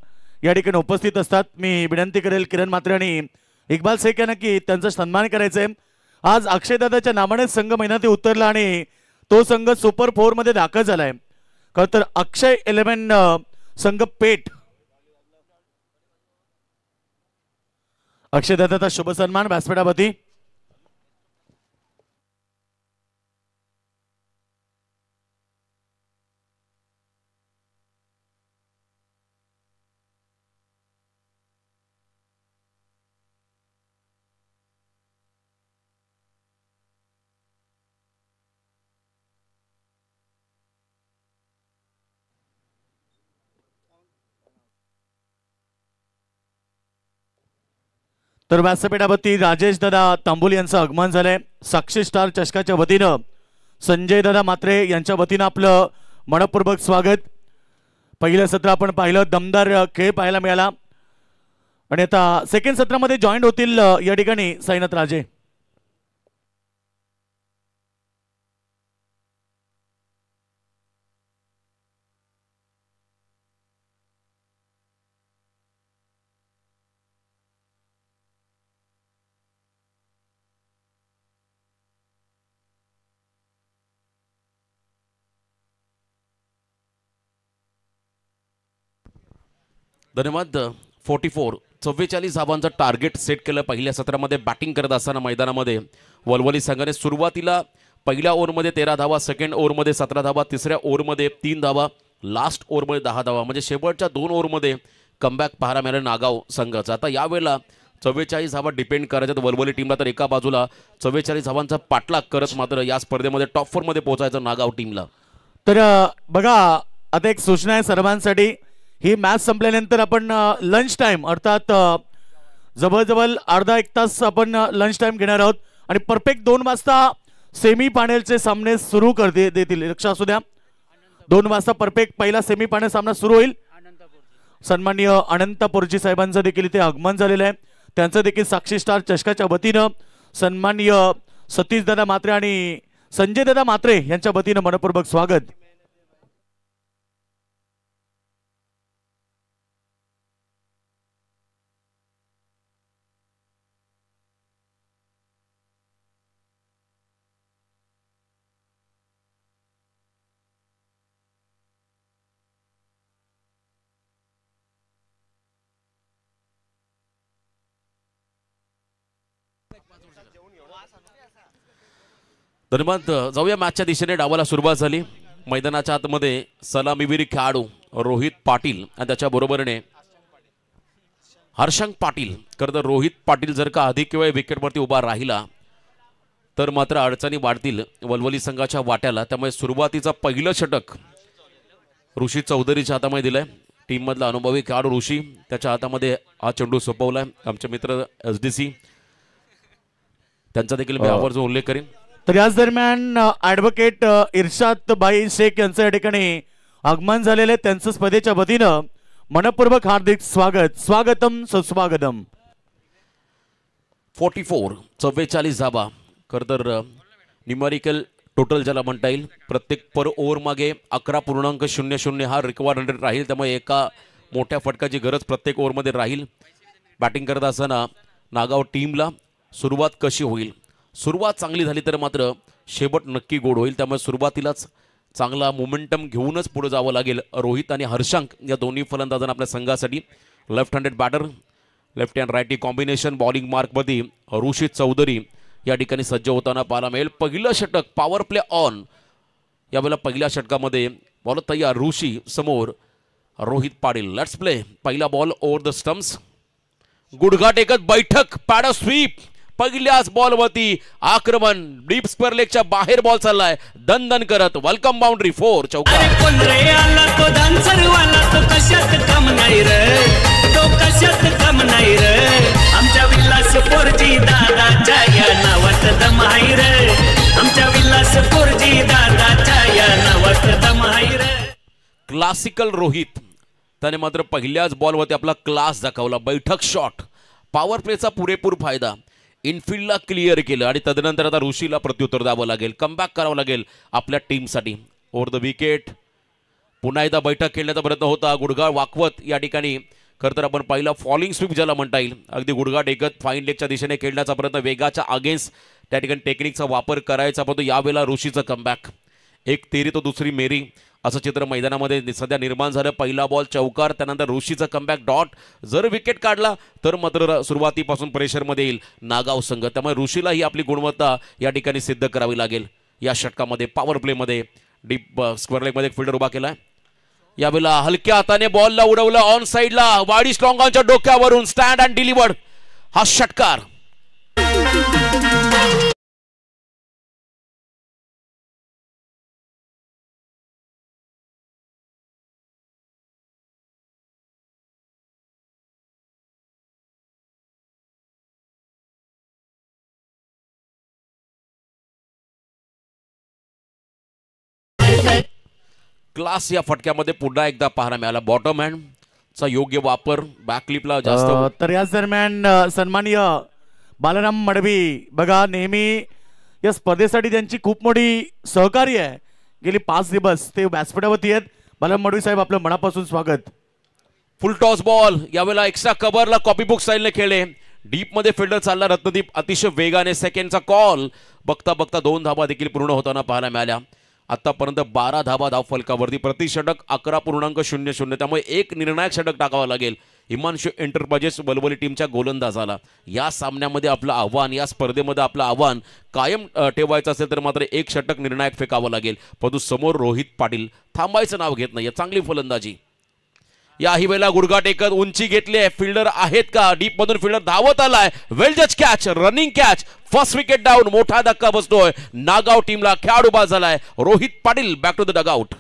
या ठिकाणी उपस्थित असतात. मी विनंती करेल किरण म्हात्रे आणि इक्बाल शेख यांना की त्यांचा सन्मान करायचा आहे. आज अक्षय दादाच्या नावाने संघ मैदानात उतरला आणि तो संघ सुपर 4 मध्ये दाखल झालाय. खरं तर अक्षय 11 संघ पेठ अक्षय दादाचा शुभ सन्मान व्यासपीठावरती. तर व्यासपीठावरती राजेश दादा तांबोली यांचं आगमन झालंय. साक्षी स्टार चषकाच्या वतीनं संजय दादा म्हात्रे यांच्या वतीनं आपलं मनपूर्वक स्वागत. पहिलं सत्र आपण पाहिलं. दमदार खेळ पाहायला मिळाला आणि आता सेकंड सत्रामध्ये जॉईन होतील या ठिकाणी साईनाथ राजे. धन्यवाद. 44 धावांचं टार्गेट सेट केलं पहिल्या सत्रामध्ये बॅटिंग करत असताना मैदानामध्ये वलवली संघाने. सुरुवातीला पहिल्या ओव्हरमध्ये 13 धावा, सेकंड ओव्हरमध्ये 17 धावा, तिसऱ्या ओव्हरमध्ये 3 धावा, लास्ट ओव्हरमध्ये 10 धावा म्हणजे शेवटच्या 2 ओव्हरमध्ये कमबॅक पाहायला मिळाला नागाव संघाचा. आता यावेळेला 44 धावा डिपेंड करायच्या वलवली टीमला. तर एका बाजूला 44 धावांचा पाठलाग करत मात्र या स्पर्धेमध्ये टॉप 4 मध्ये पोहोचायचं नागाव टीमला. तर बघा आता एक सूचना आहे सर्वांसाठी. ही मॅच संपल्यानंतर आपण लंच टाइम अर्थात जवळजवळ अर्धा 1 तास आपण लंच टाइम घेणार आहोत आणि परफेक्ट 2 वाजता सेमी फायनलचे सामने सुरू करते देतील. लक्ष असू द्या, 2 वाजता परफेक्ट पहिला सेमी फायनल सामना सुरू होईल. सन्माननीय अनंत पोरजी साहेबांचं देखील इथे आगमन झालेलं आहे. त्यांचं देखील साक्षी स्टार चषकाच्या वतीनं सन्माननीय सतीश दादा म्हात्रे आणि संजय दादा म्हात्रे यांच्या वतीनं मनपूर्वक स्वागत. दरम्यान जाऊया मॅचच्या दिशेने. डावाला सुरुवात झाली. मैदानाच्या आतमध्ये सलामीवीर खेळाडू रोहित पाटील आणि त्याच्या बरोबरीने हर्षंक पाटील. खरं तर रोहित पाटील जर का अधिक वेळ विकेटवरती उभा राहिला तर मात्र अडचणी वाढतील वलवली संघाच्या वाट्याला. त्यामुळे सुरुवातीचा पहिलं षटक ऋषी चौधरीच्या हातामध्ये दिलंय. टीम मधला अनुभवी खेळाडू ऋषी त्याच्या हातामध्ये हा चेंडू सोपवलाय. आमचे मित्र SDC त्यांचा देखील मी आवर्जून उल्लेख करेन. तर याच दरम्यान ॲडव्होकेट इर्शाद बाई शेख यांचं या ठिकाणी आगमन झालेलं आहे. त्यांचं स्पर्धेच्या वतीनं मनपूर्वक हार्दिक स्वागत. स्वागतम सुस्वागतम. 44 धाबा. खरं तर न्यूमरिकल टोटल ज्याला म्हणता येईल. प्रत्येक पर ओव्हर मागे 11.00 हा रिक्वायर्ड रन राहील. त्यामुळे एका मोठ्या फटकाची गरज प्रत्येक ओव्हरमध्ये राहील. बॅटिंग करत असताना नागाव टीमला सुरुवात कशी होईल. सुरुवात चांगली झाली तर मात्र शेवट नक्की गोड होईल. त्यामुळे सुरुवातीलाच चांगला मोमेंटम घेऊनच पुढे जावं लागेल. रोहित आणि हर्षंक या दोन्ही फलंदाजांना आपल्या संघासाठी left handed batter, left hand righty combination bowling मार्कमध्ये ऋषी चौधरी या ठिकाणी सज्ज होताना पाहायला मिळेल. पहिलं षटक पॉवर प्ले ऑन. यावेळेला पहिल्या षटकामध्ये बॉल तयार. ऋषी समोर रोहित पाटील. Let's play. पहिला बॉल ओव्हर द स्टम्प्स. गुडघा टेकत बैठक पॅड स्वीप. पहिल्याच बॉलवरती आक्रमण. डीप स्क्वेअर लेगच्या बाहेर बॉल चाललाय दन करत. वेलकम बाउंड्री 4 चौका. कोण रे आला तो डान्सर वाला. तो कशात कम नाही रे. तो कशात कम नाही रे. आमच्या विलास पोरजी दादाच्या या नावात दम आहे रे. आमच्या विलास पोरजी दादाच्या या नावात दम आहे रे. क्लासिकल रोहित त्याने मात्र पहिल्याच बॉलवरती आपला क्लास दाखवला. बैठक शॉट. पॉवर प्लेचा पुरेपूर फायदा. इनफिल्डला क्लिअर केलं आणि तदनंतर आता ऋषीला प्रत्युत्तर द्यावं लागेल. कमबॅक करावं लागेल आपल्या टीमसाठी. Over the wicket. पुन्हा एकदा बैठक खेळण्याचा प्रयत्न होता. गुडघा वाकवत या ठिकाणी खरं तर आपण पहिला फॉलिंग स्वीप ज्याला म्हणता येईल. अगदी गुडघा टेकत फाईन लेगच्या दिशेने खेळण्याचा प्रयत्न. वेगाच्या अगेन्स्ट त्या ठिकाणी टेक्निकचा वापर करायचा परंतु यावेळेला ऋषीचं कमबॅक. एक तेरी तो दुसरी मेरी असं चित्र मैदानामध्ये सध्या निर्माण झालं. पहिला बॉल चौकार. त्यानंतर ऋषीचं कमबॅक डॉट. जर विकेट काढला तर मात्र सुरुवातीपासून प्रेशरमध्ये येईल नागाव संघ. त्यामुळे ऋषीलाही आपली गुणवत्ता या ठिकाणी सिद्ध करावी लागेल. या षटकामध्ये पॉवर प्लेमध्ये डीप स्क्वेअर लेगमध्ये फिल्डर उभा केलाय. यावेळेला हलक्या हाताने बॉलला उडवलं ऑन साईडला. वाडी स्ट्रॉंगांच्या डोक्यावरून स्टँड अँड डिलिव्हर्ड हा षटकार. क्लास या फटक्यामध्ये पुन्हा एकदा पाहायला मिळाला. बॉटम हँडचा योग्य वापर. बॅकलिपला जास्त. तर याच दरम्यान सन्माननीय बालराम मडवी बघा नेहमी या स्पर्धेसाठी त्यांची खूप मोठी सहकार्य आहे. गेली 5 दिवस ते व्यासपीठावरती आहेत. बालराम मडवी साहेब आपलं मनापासून स्वागत. फुल टॉस बॉल. यावेळेला एक्स्ट्रा कव्हरला कॉपीबुक स्टाईलने खेळले. डीप मध्ये फिल्डर चालला रत्नदीप अतिशय वेगाने. सेकंडचा कॉल. बघता बघता 2 धाबा देखील पूर्ण होताना पाहायला मिळाल्या. आतापर्यंत 12 धाबा धाव फलकावरती. प्रतिषटक 11.00. त्यामुळे एक निर्णायक षटक टाकावं लागेल हिमांशु एंटरप्राइजेस वलवली टीमच्या गोलंदाजाला. या सामन्यामध्ये आपलं आव्हान, या स्पर्धेमध्ये आपलं आव्हान कायम ठेवायचं असेल तर मात्र एक षटक निर्णायक फेकावं लागेल. परंतु समोर रोहित पाटील थांबायचं नाव घेत नाही. चांगली फलंदाजी. याही वेळेला गुडघा टेकत उंची घेतली आहे. फिल्डर आहेत का. डीप मधून फिल्डर धावत आलाय. वेल जज catch. Running catch. First wicket down. मोठा धक्का बसतोय नागाव टीमला. खेळाडू बाद झालाय. Rohit Patil back to the dugout.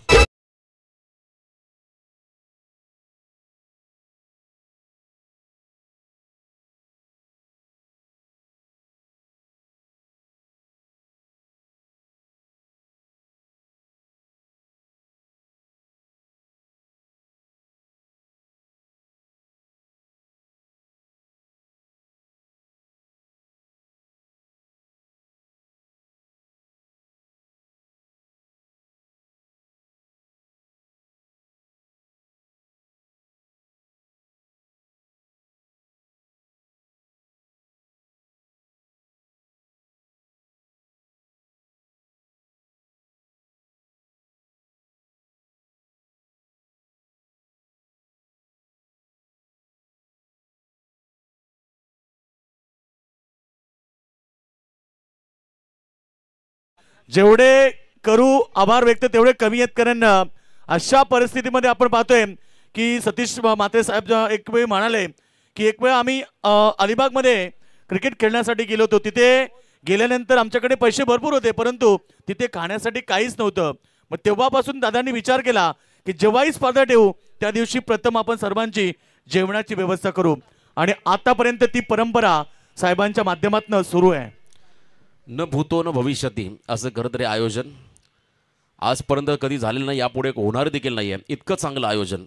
जेवढे करू आभार व्यक्त तेवढे कमी आहेत, कारण अशा परिस्थितीमध्ये आपण पाहतोय की सतीश म्हात्रे साहेब एक वेळ म्हणाले की एक वेळ आम्ही अलिबागमध्ये क्रिकेट खेळण्यासाठी गेलो होतो, तिथे गेल्यानंतर आमच्याकडे पैसे भरपूर होते परंतु तिथे खाण्यासाठी काहीच नव्हतं. मग तेव्हापासून दादांनी विचार केला की जेव्हाही स्पर्धा ठेवू त्या दिवशी प्रथम आपण सर्वांची जेवणाची व्यवस्था करू आणि आतापर्यंत ती परंपरा साहेबांच्या माध्यमातून सुरू आहे. न भूतो न भविष्यती असं खरं तरी आयोजन आजपर्यंत कधी झालेलं नाही, यापुढे होणार देखील नाही आहे. इतकं चांगलं आयोजन,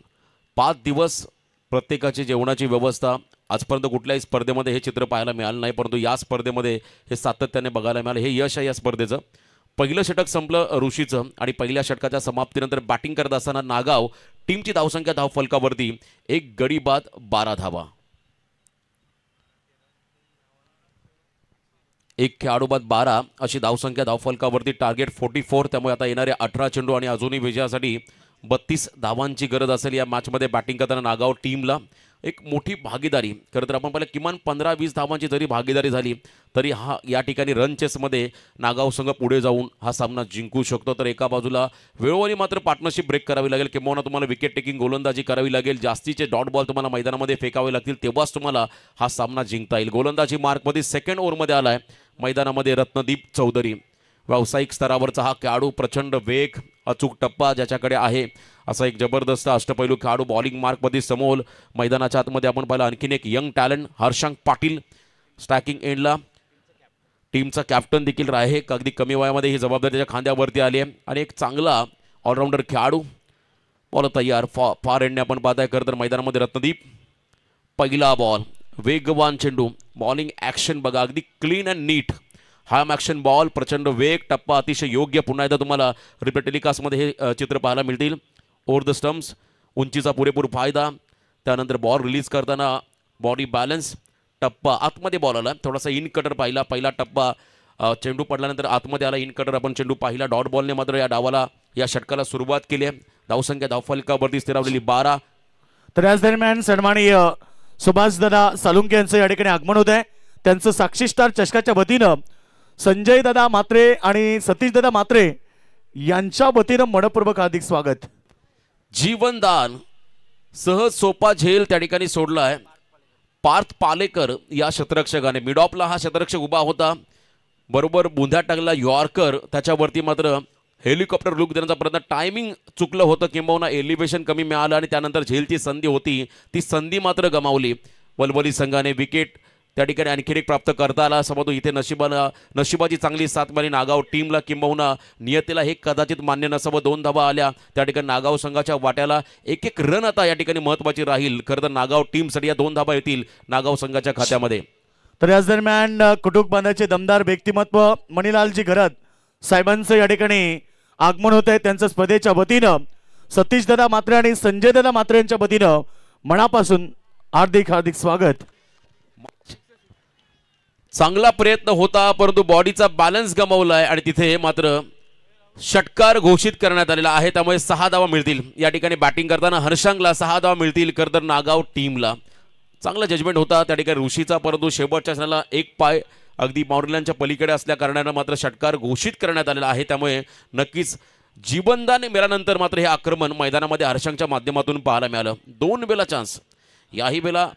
5 दिवस प्रत्येकाची जेवणाची व्यवस्था. आजपर्यंत कुठल्याही स्पर्धेमध्ये हे चित्र पाहायला मिळालं नाही, परंतु या स्पर्धेमध्ये हे सातत्याने बघायला मिळालं. हे यश आहे या स्पर्धेचं. पहिलं षटक संपलं ऋषीचं आणि पहिल्या षटकाच्या समाप्तीनंतर बॅटिंग करत असताना नागाव टीमची धावसंख्या धावफलकावरती 1 गडी बाद 12 धावा. 1 खेळाडू बाद 12 अशी धावसंख्या धावफलकावरती. टार्गेट 44. त्यामुळे आता येणारे 18 चेंडू आणि अजूनही विजयासाठी 32 धावांची गरज असेल. या मॅचमध्ये बॅटिंग करताना नागाव टीमला एक मोठी भागीदारी. खरं तर आपण पाहिलं किमान 15-20 धावांची जरी भागीदारी झाली तरी या ठिकाणी रन चेसमध्ये नागाव संघ पुढे जाऊन हा सामना जिंकू शकतो. तर एका बाजूला वेळोवेळी मात्र पार्टनरशिप ब्रेक करावी लागेल, किंवा तुम्हाला विकेट टेकिंग गोलंदाजी करावी लागेल, जास्तीचे डॉट बॉल तुम्हाला मैदानामध्ये फेकावे लागतील, तेव्हाच तुम्हाला हा सामना जिंकता येईल. गोलंदाजी मार्कमध्ये सेकंड ओव्हरमध्ये आलाय मैदानामध्ये रत्नदीप चौधरी. व्यावसायिक स्तरावरचा हा खेळाडू, प्रचंड वेग, अचूक टप्पा ज्याच्याकडे आहे, असा एक जबरदस्त अष्टपैलू खेळाडू. बॉलिंग मार्कमध्ये समोर मैदानाच्या आतमध्ये आपण पाहिलं आणखीन एक यंग टॅलेंट हर्षांक पाटील. स्टॅकिंग एंडला टीमचा कॅप्टन देखील आहे. अगदी कमी वयामध्ये ही जबाबदारी त्याच्या खांद्यावरती आली आहे आणि एक चांगला ऑलराऊंडर खेळाडू. बॉल तयार फार एंडने आपण पाहताय. खरं तर मैदानामध्ये रत्नदीप. पहिला बॉल, वेगवान चेंडू, बॉलिंग ॲक्शन बघा, अगदी clean and neat. Arm action ball, प्रचंड वेग, टप्पा अतिशय योग्य. पुन्हा एकदा तुम्हाला रिप्ले टेलिकास्टमध्ये हे चित्र पाहायला मिळतील. ओव्हर द स्टम्प्स, उंचीचा पुरेपूर फायदा. त्यानंतर बॉल रिलीज करताना बॉडी बॅलन्स, टप्पा आतमध्ये बॉल आला, थोडासा इन कटर पाहिला. पहिला टप्पा चेंडू पडल्यानंतर आतमध्ये आला, इन कटर आपण चेंडू पाहिला. डॉट बॉलने मात्र या डावाला, या षटकाला सुरुवात केली आहे. धावसंख्या धावफलकावरती स्थिरावलेली 12. तर याच दरम्यान सन्माननीय सुभाषदादा सालुंके यांचं या ठिकाणी आगमन होत आहे. त्यांचं साक्षी स्टार चषकाच्या वतीनं संजय दादा मात्रे आणि सतीश दादा मात्रे यांच्या वतीनं मनपूर्वक हार्दिक स्वागत. जीवनदान सहज सोपा झेल त्या ठिकाणी सोडला आहे. पार्थ पालेकर या शतरक्षकाने. मिड ऑफला हा शतरक्षक उभा होता, बरोबर बुंध्या टाकला यॉर्कर, त्याच्यावरती मात्र हेलिकॉप्टर लुक देण्याचा प्रयत्न. टायमिंग चुकलं होतं, किंबहुना एलिव्हेशन कमी मिळालं आणि त्यानंतर झेलची संधी होती, ती संधी मात्र गमावली. वलवली संघाने विकेट त्या ठिकाणी आणखीन एक प्राप्त करता आला असं म्हणतो. इथे नशिबाची चांगली साथ मिळाली नागाव टीमला, किंबहुना नियतीला हे कदाचित मान्य नसावं. 2 धावा आल्या त्या ठिकाणी नागाव संघाच्या वाट्याला. एक रन आता या ठिकाणी महत्त्वाची राहील. खरं तर नागाव टीमसाठी या 2 धावा येतील नागाव संघाच्या खात्यामध्ये. तर याच दरम्यान कुटुंब बांधाचे दमदार व्यक्तिमत्व मणिलालजी घरात साहेबांचं या ठिकाणी आगमन होत आहे. त्यांचं स्पर्धेच्या वतीनं सतीश दादा मात्रे आणि संजय दादा मात्रे यांच्या वतीनं मनापासून हार्दिक हार्दिक स्वागत. चांगला प्रयत्न होता परंतु बॉडीचा बॅलन्स गमावलाय आणि तिथे मात्र षटकार घोषित करण्यात आलेला आहे. त्यामुळे 6 धावा मिळतील. या ठिकाणी बॅटिंग करताना हर्षांगला 6 धावा मिळतील. खरं तर नागाव टीमला चांगला जजमेंट होता त्या ठिकाणी ऋषीचा, परंतु शेवटच्या क्षणाला एक पाय अगदी बाउंड्रीलाईनच्या पलीकडे असल्या कारणानं मात्र षटकार घोषित करण्यात आलेला आहे. त्यामुळे नक्कीच जीवनदान मिळाल्यानंतर मात्र हे आक्रमण मैदानामध्ये हर्षांगच्या माध्यमातून पाहायला मिळालं. 2 वेळा चान्स, याही वेळेला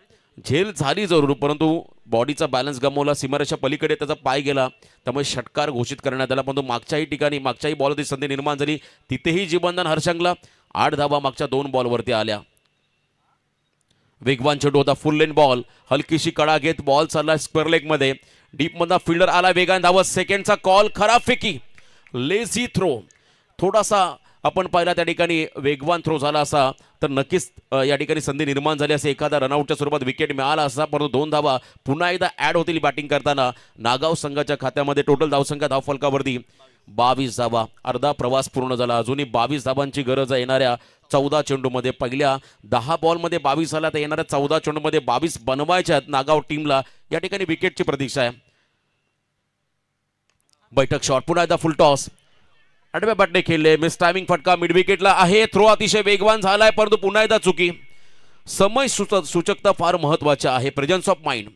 झेल झाली जरूर, परंतु बॉडीचा बॅलन्स गमावला, सीमारेषा पलीकडे त्याचा पाय गेला, त्यामुळे षटकार घोषित करण्यात आला. परंतु मागच्याही ठिकाणी मागच्याही बॉलवरती संधी निर्माण झाली, तिथेही जीवनदान हर्षांगला. 8 धावा मागच्या 2 बॉलवरती आल्या. वेगवान चेंडू होता, फुल लेन बॉल, हलकीशी कडा घेत बॉल चालला स्क्वेअर लेगमध्ये. डीपमधला फिल्डर आला वेगाने धावत, सेकंडचा कॉल, खराब फेकी, लेझी थ्रो. थोडासा आपण पाहिला त्या ठिकाणी वेगवान थ्रो झाला असा तर नक्कीच या ठिकाणी संधी निर्माण झाली असे, एखादा रनआउटच्या स्वरूपात विकेट मिळाला असा. परंतु 2 धावा पुन्हा एकदा ॲड होतील बॅटिंग करताना नागाव संघाच्या खात्यामध्ये. टोटल धावसंख्या धावफलकावरती 22 धावा. अर्धा प्रवास पूर्ण झाला, अजूनही 22 धावांची गरज आहे येणाऱ्या 14 चेंडूमध्ये. पहिल्या 10 बॉलमध्ये 22 आला, तर येणाऱ्या 14 चेंडूमध्ये 22 बनवायच्या आहेत नागाव टीमला. या ठिकाणी विकेटची प्रतीक्षा आहे. बैठक शॉट, पुन्हा एकदा फुल टॉस, आडव्या बॅटने खेळले, मिस टायमिंग फटका मिड विकेटला आहे. थ्रो अतिशय वेगवान झालाय, परंतु पुन्हा एकदा चुकी. समय सूचकता फार महत्वाची आहे, प्रेझेन्स ऑफ माइंड.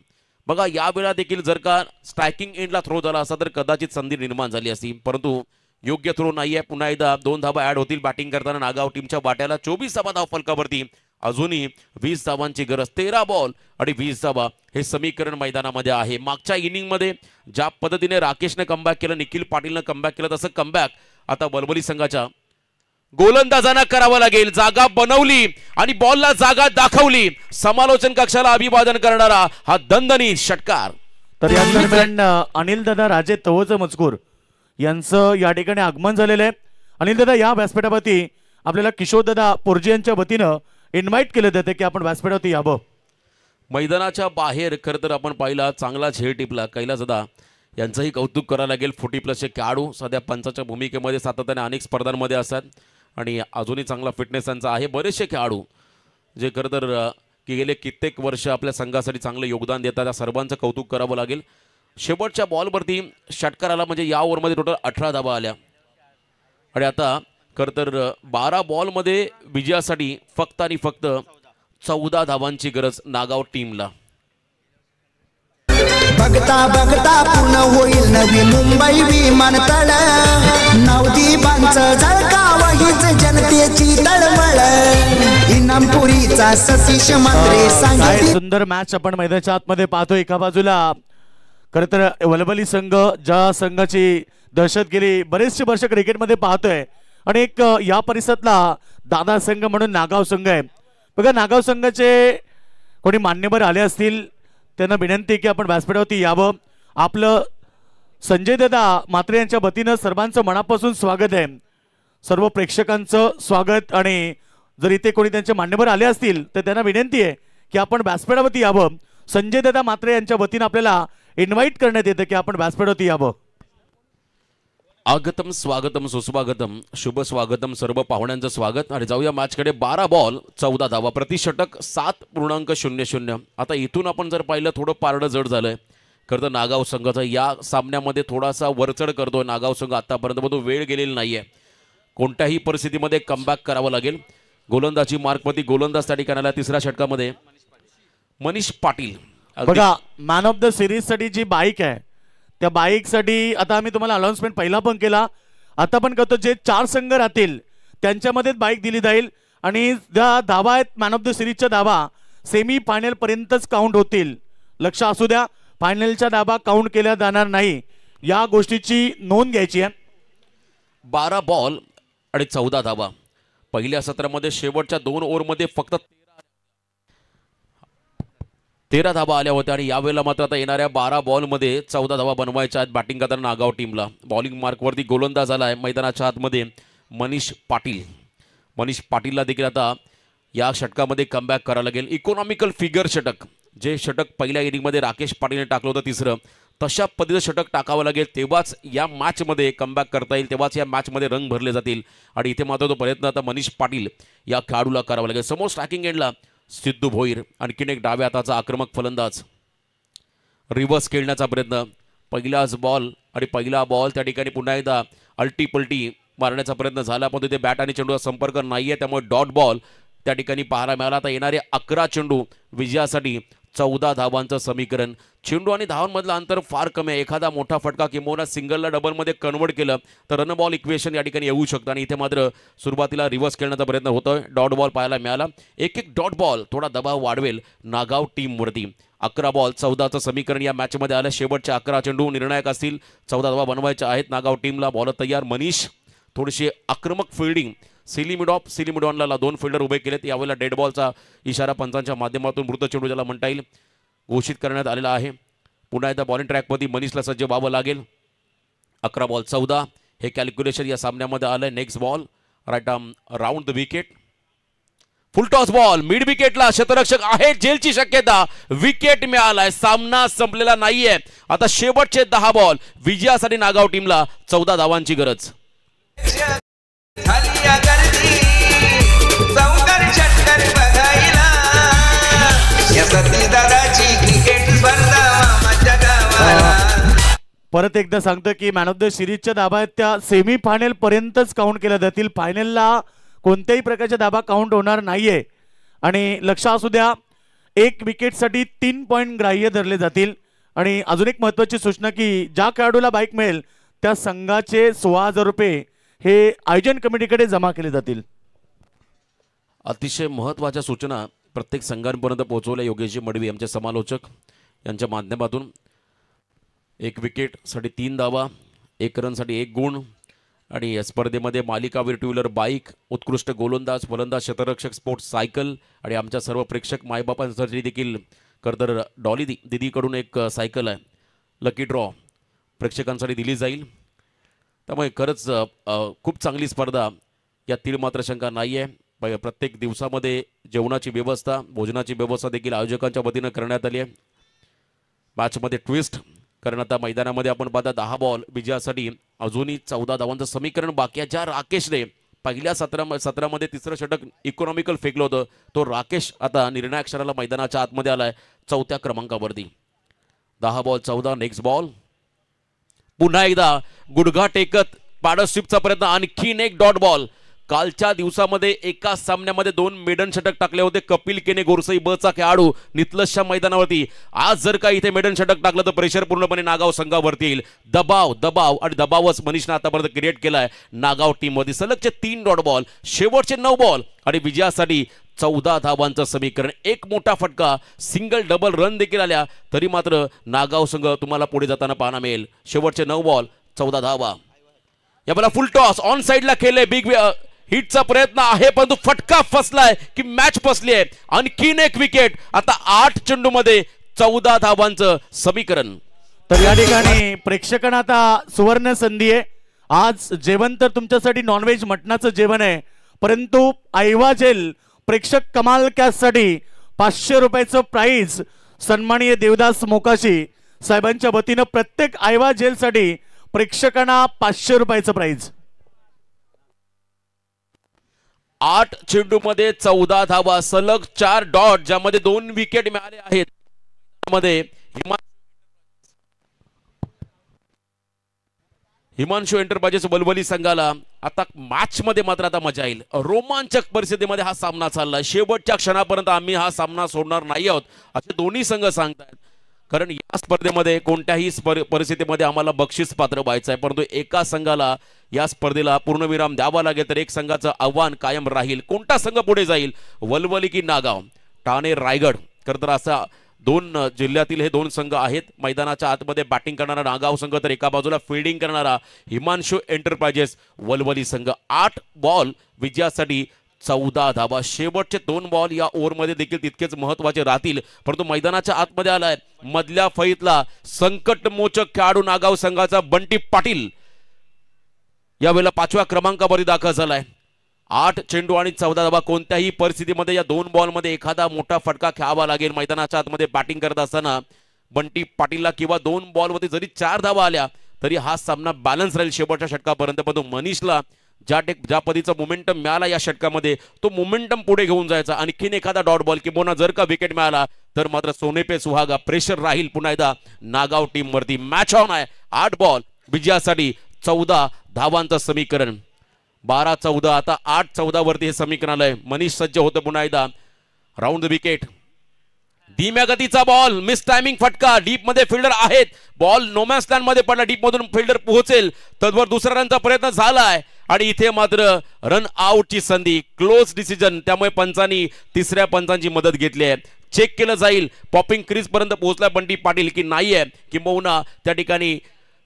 बघा यावेळेला देखील जर का स्ट्रायकिंग एंडला थ्रो झाला असता तर कदाचित संधी निर्माण झाली असती, परंतु योग्य थ्रो नाहीये. पुन्हा एकदा 2 धावा ऍड होतील बॅटिंग करताना नागाव टीमच्या वाट्याला. 24 धावा धाव फलकावरती, अजूनही 20 धावांची गरज. 13 बॉल आणि 20 धावा हे समीकरण मैदानामध्ये आहे. मागच्या इनिंगमध्ये ज्या पद्धतीने राकेशने कमबॅक केलं, निखिल पाटीलनं कमबॅक केलं, तसं कमबॅक आता वलवली संघाच्या गोलंदाजांना करावं लागेल. जागा बनवली आणि बॉलला जागा दाखवली. समालोचन कक्षाला अभिवादन करणारा हा दणदणीत षटकार. तर या दरम्यान अनिल दादा राजे तवचं मजकूर यांचं या ठिकाणी आगमन झालेलं आहे. अनिल दादा या व्यासपीठावरती आपल्याला किशोर दादा पोरजी यांच्या वतीनं इन्व्हाइट केलं जाते की आपण व्यासपीठावरती यावं. मैदानाच्या बाहेर खरं तर आपण पाहिला चांगला झेल टिपला. कैलास दादा यांचंही कौतुक करायला लागेल. 40+ खेळाडू सध्या पंचाच्या भूमिकेमध्ये सातत्याने अनेक स्पर्धांमध्ये असतात आणि अजूनही चांगला फिटनेस त्यांचा आहे. बरेचसे खेळाडू जे खरं तर गेले कित्येक वर्ष आपल्या संघासाठी चांगलं योगदान देतात, त्या सर्वांचं कौतुक करावं लागेल. शेवटच्या बॉलवरती षटकाराला म्हणजे या ओव्हरमध्ये टोटल 18 धावा आल्या आणि आता खरं तर 12 बॉलमध्ये विजयासाठी फक्त आणि फक्त 14 धावांची गरज नागाव टीमला. बघता बघता पूर्ण होईल नवी मुंबई विमानतळ. नवदीपांचं झळकावं हीच जनतेची तळमळ. इनामपुरीचा सतीश मात्रे काय सांगितले. सुंदर मॅच आपण मैदानाच्या आतमध्ये पाहतोय. एका बाजूला खरं तर वलवली संघ ज्या संघाची दहशत गेली बरेचसे वर्ष क्रिकेटमध्ये पाहतोय आणि एक या परिसरातला दादा संघ म्हणून नागाव संघ आहे. बघा नागाव संघाचे कोणी मान्यवर आले असतील त्यांना विनंती की आपण व्यासपीठावरती यावं. आपलं संजय दादा मात्रे यांच्या वतीनं सर्वांचं मनापासून स्वागत आहे. सर्व प्रेक्षकांचं स्वागत आणि जर इथे कोणी त्यांचे मान्यवर आले असतील तर त्यांना विनंती आहे की आपण व्यासपीठावरती यावं. संजय दादा मात्रे यांच्या वतीनं आपल्याला इन्व्हाइट करण्यात येतं की आपण व्यासपीठावरती यावं. आगतम स्वागतम सुस्वागतम शुभ स्वागतम सर्व पाहुण्यांचं स्वागत. आणि जाऊया मॅचकडे. 12 बॉल 14 धावा, प्रतिषटक 7.00. आता इथून आपण जर पाहिलं थोडं पारडं जड झालंय. खरं तर नागाव संघाचा या सामन्यामध्ये थोडासा वरचढ करतोय नागाव संघ. आतापर्यंत तो वेळ गेलेला नाहीये. कोणत्याही परिस्थितीमध्ये कमबॅक करावं लागेल. गोलंदाजी मार्कवरती गोलंदाज त्या ठिकाणाला. तिसऱ्या षटकामध्ये मनीष पाटील. बघा मॅन ऑफ द सिरीज साठी जी बाईक आहे त्या बाईकसाठी आता आम्ही तुम्हाला अनाउन्समेंट पहिला पण केला, आता पण करतो. जे 4 संघ राहतील त्यांच्यामध्येच बाईक दिली जाईल आणि ज्या धावा आहेत मॅन ऑफ द सिरीजच्या धावा सेमी फायनल पर्यंतच काउंट होतील. लक्ष असू द्या, फायनलच्या धावा काउंट केल्या जाणार नाही. या गोष्टीची नोंद घ्यायची आहे. 12 बॉल आणि 14 धावा. पहिल्या सत्रामध्ये शेवटच्या 2 ओव्हरमध्ये फक्त 13 धावा आल्या होत्या आणि यावेळेला मात्र आता येणाऱ्या 12 बॉलमध्ये 14 धावा बनवायच्या आहेत बॅटिंग करताना नागाव टीमला. बॉलिंग मार्कवरती गोलंदाज आला आहे मैदानाच्या आतमध्ये मनीष पाटील. मनीष पाटीलला देखील आता या षटकामध्ये कमबॅक करावं लागेल. इकॉनॉमिकल फिगर षटक, जे षटक पहिल्या इनिंगमध्ये राकेश पाटीलने टाकलं होतं तिसरं, तशा पद्धतीचं षटक टाकावं लागेल. तेव्हाच या मॅचमध्ये कमबॅक करता येईल, तेव्हाच या मॅचमध्ये रंग भरले जातील. आणि इथे मात्र तो प्रयत्न आता मनीष पाटील या खेळाडूला करावा लागेल. समोर स्ट्रायकिंग एंडला सिद्धू भोईर, आणखीन एक डाव्या हाताचा आक्रमक फलंदाज. रिव्हर्स खेळण्याचा प्रयत्न. पहिलाच बॉल आणि पहिला बॉल त्या ठिकाणी पुन्हा एकदा अल्टी पलटी मारण्याचा प्रयत्न झाला, पण तिथे बॅट आणि चेंडूचा संपर्क नाहीये, त्यामुळे डॉट बॉल त्या ठिकाणी पाहायला मिळाला. आता येणारे 11 चेंडू विजयासाठी 14 धावांचं समीकरण. चेंडू आणि धावांमधलं अंतर फार कमी आहे. एखादा मोठा फटका किंवा सिंगलला डबलमध्ये कन्वर्ट केलं तर रन बॉल इक्वेशन या ठिकाणी येऊ शकतं. आणि इथे मात्र सुरुवातीला रिव्हर्स खेळण्याचा प्रयत्न होतोय. डॉट बॉल पाहायला मिळाला. एक डॉट बॉल थोडा दबाव वाढवेल नागाव टीमवरती. 11 बॉल 14चं समीकरण या मॅचमध्ये आलं. शेवटच्या 11 चेंडू निर्णायक असतील. 14 धावा बनवायच्या आहेत नागाव टीमला. बॉल तयार. मनीष थोडीशी आक्रमक फिल्डिंग. सिलिमिडॉनला 2 फिल्डर उभे केलेत. यावेळेला डेड बॉलचा इशारा पंचांच्या माध्यमातून मृत चेंडू ज्याला म्हणता येईल घोषित करण्यात आलेला आहे. पुन्हा एकदा बॉलिंग ट्रॅकवरती मनीषला सज्ज व्हावं लागेल. 11 बॉल 14 हे कॅल्क्युलेशन या सामन्यामध्ये आलंय. Next ball right arm round the wicket. Full toss ball mid विकेटला. क्षेत्ररक्षक आहे, जेलची शक्यता. विकेट मिळालाय. सामना संपलेला नाहीये. आता शेवटचे 10 बॉल विजयासाठी नागाव टीमला 14 धावांची गरज. परत एकदा सांगतो की मॅन ऑफ द सिरीजच्या धाबा आहेत त्या सेमी फायनल पर्यंतच काउंट केल्या जातील. फायनलला कोणत्याही प्रकारच्या धाबा काउंट होणार नाहीये. आणि लक्ष असू द्या, 1 विकेटसाठी 3 पॉइंट ग्राह्य धरले जातील. आणि अजून एक महत्त्वाची सूचना की ज्या खेळाडूला बाईक मिळेल त्या संघाचे 16,000 रुपये हे आयोजन कमिटीकडे जमा केले जातील. अतिशय महत्त्वाच्या सूचना प्रत्येक संघांपर्यंत पोहोचवल्या योगेशजी मडवी आमचे समालोचक यांच्या माध्यमातून. 1 विकेटसाठी 3 धावा, 1 रनसाठी 1 गुण. आणि या स्पर्धेमध्ये मालिकावीर टू व्हीलर बाईक, उत्कृष्ट गोलंदाज, फलंदाज, शतरक्षक, स्पोर्ट्स सायकल आणि आमच्या सर्व प्रेक्षक मायबापांसाठी देखील खरंतर डॉली दिदीकडून एक सायकल आहे लकी ड्रॉ प्रेक्षकांसाठी दिली जाईल. त्यामुळे खरंच खूप चांगली स्पर्धा, यात तीळ मात्र शंका नाही आहे. प्रत्येक दिवसामध्ये जेवणाची व्यवस्था, भोजनाची व्यवस्था देखील आयोजकांच्या वतीनं करण्यात आली आहे. मॅचमध्ये ट्विस्ट, कारण आता मैदानामध्ये आपण पाहता 10 बॉल विजयासाठी अजूनही 14 धावांचं समीकरण बाकी आहे. ज्या राकेशने पहिल्या सत्रामध्ये तिसरं षटक इकॉनॉमिकल फेकलं होतं तो राकेश आता निर्णायक क्षणाला मैदानाच्या आतमध्ये आलाय 4थ्या क्रमांकावरती. 10 बॉल 14. नेक्स्ट बॉल पुन्हा एकदा गुडघा टेकत पार्टनरशिपचा प्रयत्न, आणखीन एक डॉट बॉल. कालच्या दिवसामध्ये एका सामन्यामध्ये 2 मेडन षटक टाकले होते कपिल केने, गोरसई बचा खेळाडू नितलसच्या मैदानावरती. आज जर का इथे मेडन षटक टाकलं तर प्रेशर पूर्णपणे नागाव संघावरती येईल. दबाव आणि दबावच मनीषनं आतापर्यंत क्रिएट केलाय नागाव टीममध्ये. सलगचे 3 डॉट बॉल, शेवटचे 9 बॉल आणि विजयासाठी 14 धावांचं समीकरण. एक मोठा फटका, सिंगल डबल रन देखील आल्या तरी मात्र नागाव संघ तुम्हाला पुढे जाताना पाहायला मिळेल. शेवटचे 9 बॉल 14 धावा. या मला फुल टॉस ऑन साइडला खेळले, बिग हिटचा प्रयत्न आहे परंतु फटका फसलाय की मॅच फसली आहे. आणखीन एक विकेट. आता 8 चेंडूमध्ये 14 धावांचं समीकरण. तर या ठिकाणी प्रेक्षकांना आता सुवर्ण संधी आहे. आज जेवण तर तुमच्यासाठी नॉनव्हेज मटणाचं जेवण आहे, परंतु आयवा जेल प्रेक्षक कमाल कॅशसाठी 500 रुपयाचं प्राइज सन्माननीय देवदास मोकाशी साहेबांच्या वतीनं प्रत्येक आयवा जेलसाठी प्रेक्षकांना 500 रुपयाचं प्राइज. 8 चेंडूमध्ये 14 धावा, सलग 4 डॉट, ज्यामध्ये 2 विकेट मिळाले आहेत. मध्ये हिमांशू एंटरप्राइजेस वलवली संघाला आता मॅच मध्ये मात्र आता मजा येईल. रोमांचक परिस्थितीमध्ये हा सामना चाललाय. शेवटच्या क्षणापर्यंत आम्ही हा सामना सोडणार नाही आहोत असे दोन्ही संघ सांगतायत. कारण या स्पर्धेमध्ये कोणत्याही परिस्थितीमध्ये आम्हाला बक्षीस पात्र व्हायचं आहे, परंतु एका संघाला या स्पर्धेला पूर्णविराम द्यावा लागेल. तर एक संघाचं आव्हान कायम राहील. कोणता संघ पुढे जाईल, वलवली की नागाव, ठाणे रायगड. खरं तर असा 2 जिल्ह्यातील हे 2 संघ आहेत. मैदानाच्या आतमध्ये बॅटिंग करणारा नागाव संघ तर एका बाजूला फिल्डिंग करणारा हिमांशू एंटरप्राइजेस वलवली संघ. 8 बॉल विजयासाठी 14 धावा. शेवटचे 2 बॉल या ओव्हरमध्ये देखील तितकेच महत्वाचे राहतील. परंतु मैदानाच्या आतमध्ये आलाय मधल्या फळीतला संकटमोचक खेळाडू नागाव संघाचा बंटी पाटील. यावेळेला 5व्या क्रमांकावरती दाखल झालाय. 8 चेंडू आणि 14 धावा. कोणत्याही परिस्थितीमध्ये या 2 बॉलमध्ये एखादा मोठा फटका खेळावा लागेल. मैदानाच्या आतमध्ये बॅटिंग करत असताना बंटी पाटीलला किंवा 2 बॉलवरती जरी 4 धावा आल्या तरी हा सामना बॅलन्स राहील शेवटच्या षटकापर्यंत. परंतु मनीषला ज्या पद्धतीचा मोमेंटम मिळाला या षटकामध्ये तो मोमेंटम पुढे घेऊन जायचा. आणखीन एखादा डॉट बॉल किंवा जर का विकेट मिळाला तर मात्र सोने पे सुहागा. प्रेशर राहील पुन्हा एकदा नागाव टीम वरती. मॅच ऑन आहे. 8 बॉल विजयासाठी 14 धावांचं समीकरण. 12-14 आता 8-14 वरती हे समीकरण आलंय. मनीष सज्ज होतं पुन्हा एकदा. Round the wicket. धीम्या गतीचा बॉल, मिस टायमिंग फटका. डीप मध्ये फिल्डर आहेत. बॉल नोमॅन्स लँड मध्ये पडला. डीप मधून फिल्डर पोहोचेल तद्वर दुसऱ्या रनचा प्रयत्न झालाय आणि इथे मात्र रन आउटची संधी. Close decision. त्यामुळे पंचांनी तिसऱ्या पंचांची मदत घेतली आहे. चेक केलं जाईल पॉपिंग क्रीज पर्यंत पोहोचला बंटी पाटील की नाहीये, किंबहुना त्या ठिकाणी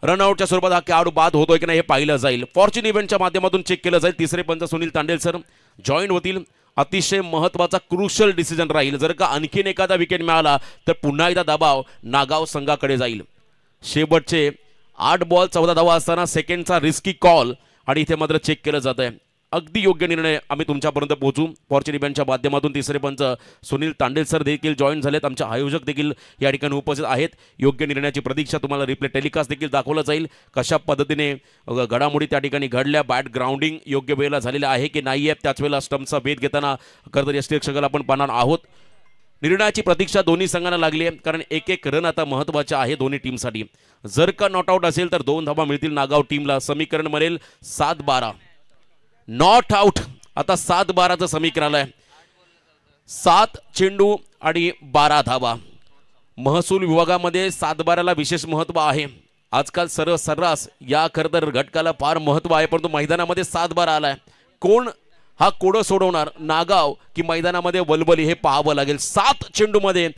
रनआउटच्या स्वरूपात हा खेळाडू बाद होतोय की नाही हे पाहिलं जाईल. फॉर्च्यून इव्हेंटच्या माध्यमातून चेक केलं जाईल. तिसरे पंच सुनील तांडेल सर जॉईन होतील. अतिशय महत्वाचा क्रुशल डिसिजन राहील. जर का आणखीन एखादा विकेट मिळाला तर पुन्हा एकदा दबाव नागाव संघाकडे जाईल. शेवटचे 8 बॉल 14 धावा असताना सेकंडचा रिस्की कॉल आणि इथे मात्र चेक केलं जात आहे. अगदी योग्य निर्णय आम्ही तुमच्यापर्यंत पोहोचू. फॉर्च्यून इव्हेंटच्या माध्यमातून तिसरे पंच सुनील तांडेल सर देखील जॉईन झालेत. आमचे आयोजक देखील या ठिकाणी उपस्थित आहेत. योग्य निर्णयाची प्रतीक्षा. तुम्हाला रिप्ले टेलिकास्ट देखील दाखवलं जाईल कशा पद्धतीने घडामोडी त्या ठिकाणी घडल्या. बॅट ग्राउंडिंग योग्य वेळेला झालेलं आहे की नाही आहे, त्याच वेळेला स्टंपचा भेद घेताना खरं तर यष्टी रक्षकाला आपण पाहणार आहोत. निर्णयाची प्रतीक्षा दोन्ही संघांना लागली आहे, कारण एक रन आता महत्त्वाचे आहे दोन्ही टीमसाठी. जर का नॉट आउट असेल तर 2 धावा मिळतील नागाव टीमला. समीकरण मिळेल 7-12. नॉट आउट आता 7-12चं समीकरण आलंय. 7 चेंडू आणि 12 धावा. महसूल विभागामध्ये 7-12ला विशेष महत्व आहे. आजकाल सर्रास या खरं तर घटकाला फार महत्व आहे, परंतु मैदानामध्ये 7-12 आलाय. कोण हा कोडं सोडवणार, नागाव की मैदानामध्ये वलवली, हे पाहावं लागेल. 7 चेंडूमध्ये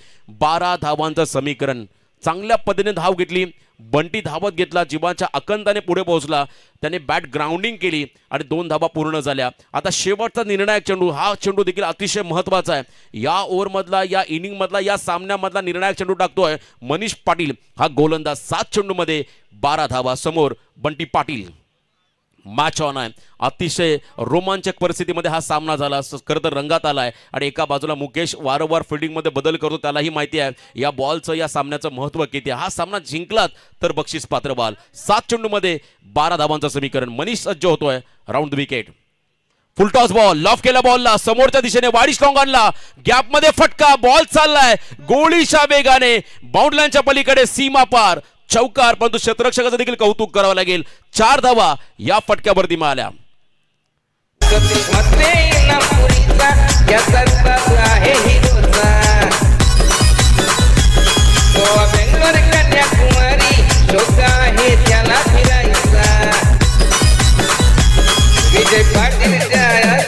12 धावांचं समीकरण. चांगल्या पद्धतीने धाव घेतली, बंटी धावत घेतला, जीवाच्या आकंताने पुढे पोहोचला, त्याने बॅट ग्राउंडिंग केली आणि 2 धावा पूर्ण झाल्या. आता शेवटचा निर्णायक चेंडू, हा चेंडू देखील अतिशय महत्वाचा आहे. या ओव्हरमधला, या इनिंगमधला, या सामन्यामधला निर्णायक चेंडू टाकतोय मनीष पाटील हा गोलंदाज. 7 चेंडूमध्ये 12 धावा. समोर बंटी पाटील. मॅच ऑन आहे. अतिशय रोमांचक परिस्थितीमध्ये हा सामना झाला, खरं तर रंगात आलाय. आणि एका बाजूला मुकेश वारंवार फिल्डिंगमध्ये बदल करतो, त्यालाही माहिती आहे या बॉलचं, या सामन्याचं महत्व किती. हा सामना जिंकलात तर बक्षीस पात्र बॉल. 7 चेंडूमध्ये 12 धावांचं समीकरण. मनीष सज्ज होतोय round the wicket. Full toss ball, loaf केला बॉलला, समोरच्या दिशेने वाडी स्ट्रॉंग आणला, गॅप मध्ये फटका, बॉल चाललाय गोळीच्या वेगाने बाउंड्रीलाईनच्या पलीकडे, सीमा पार, चौकार. परंतु क्षेत्ररक्षकाचं देखील कौतुक करावं लागेल. 4 धावा या फटक्यावरती मिळाल्या. विजय पाटील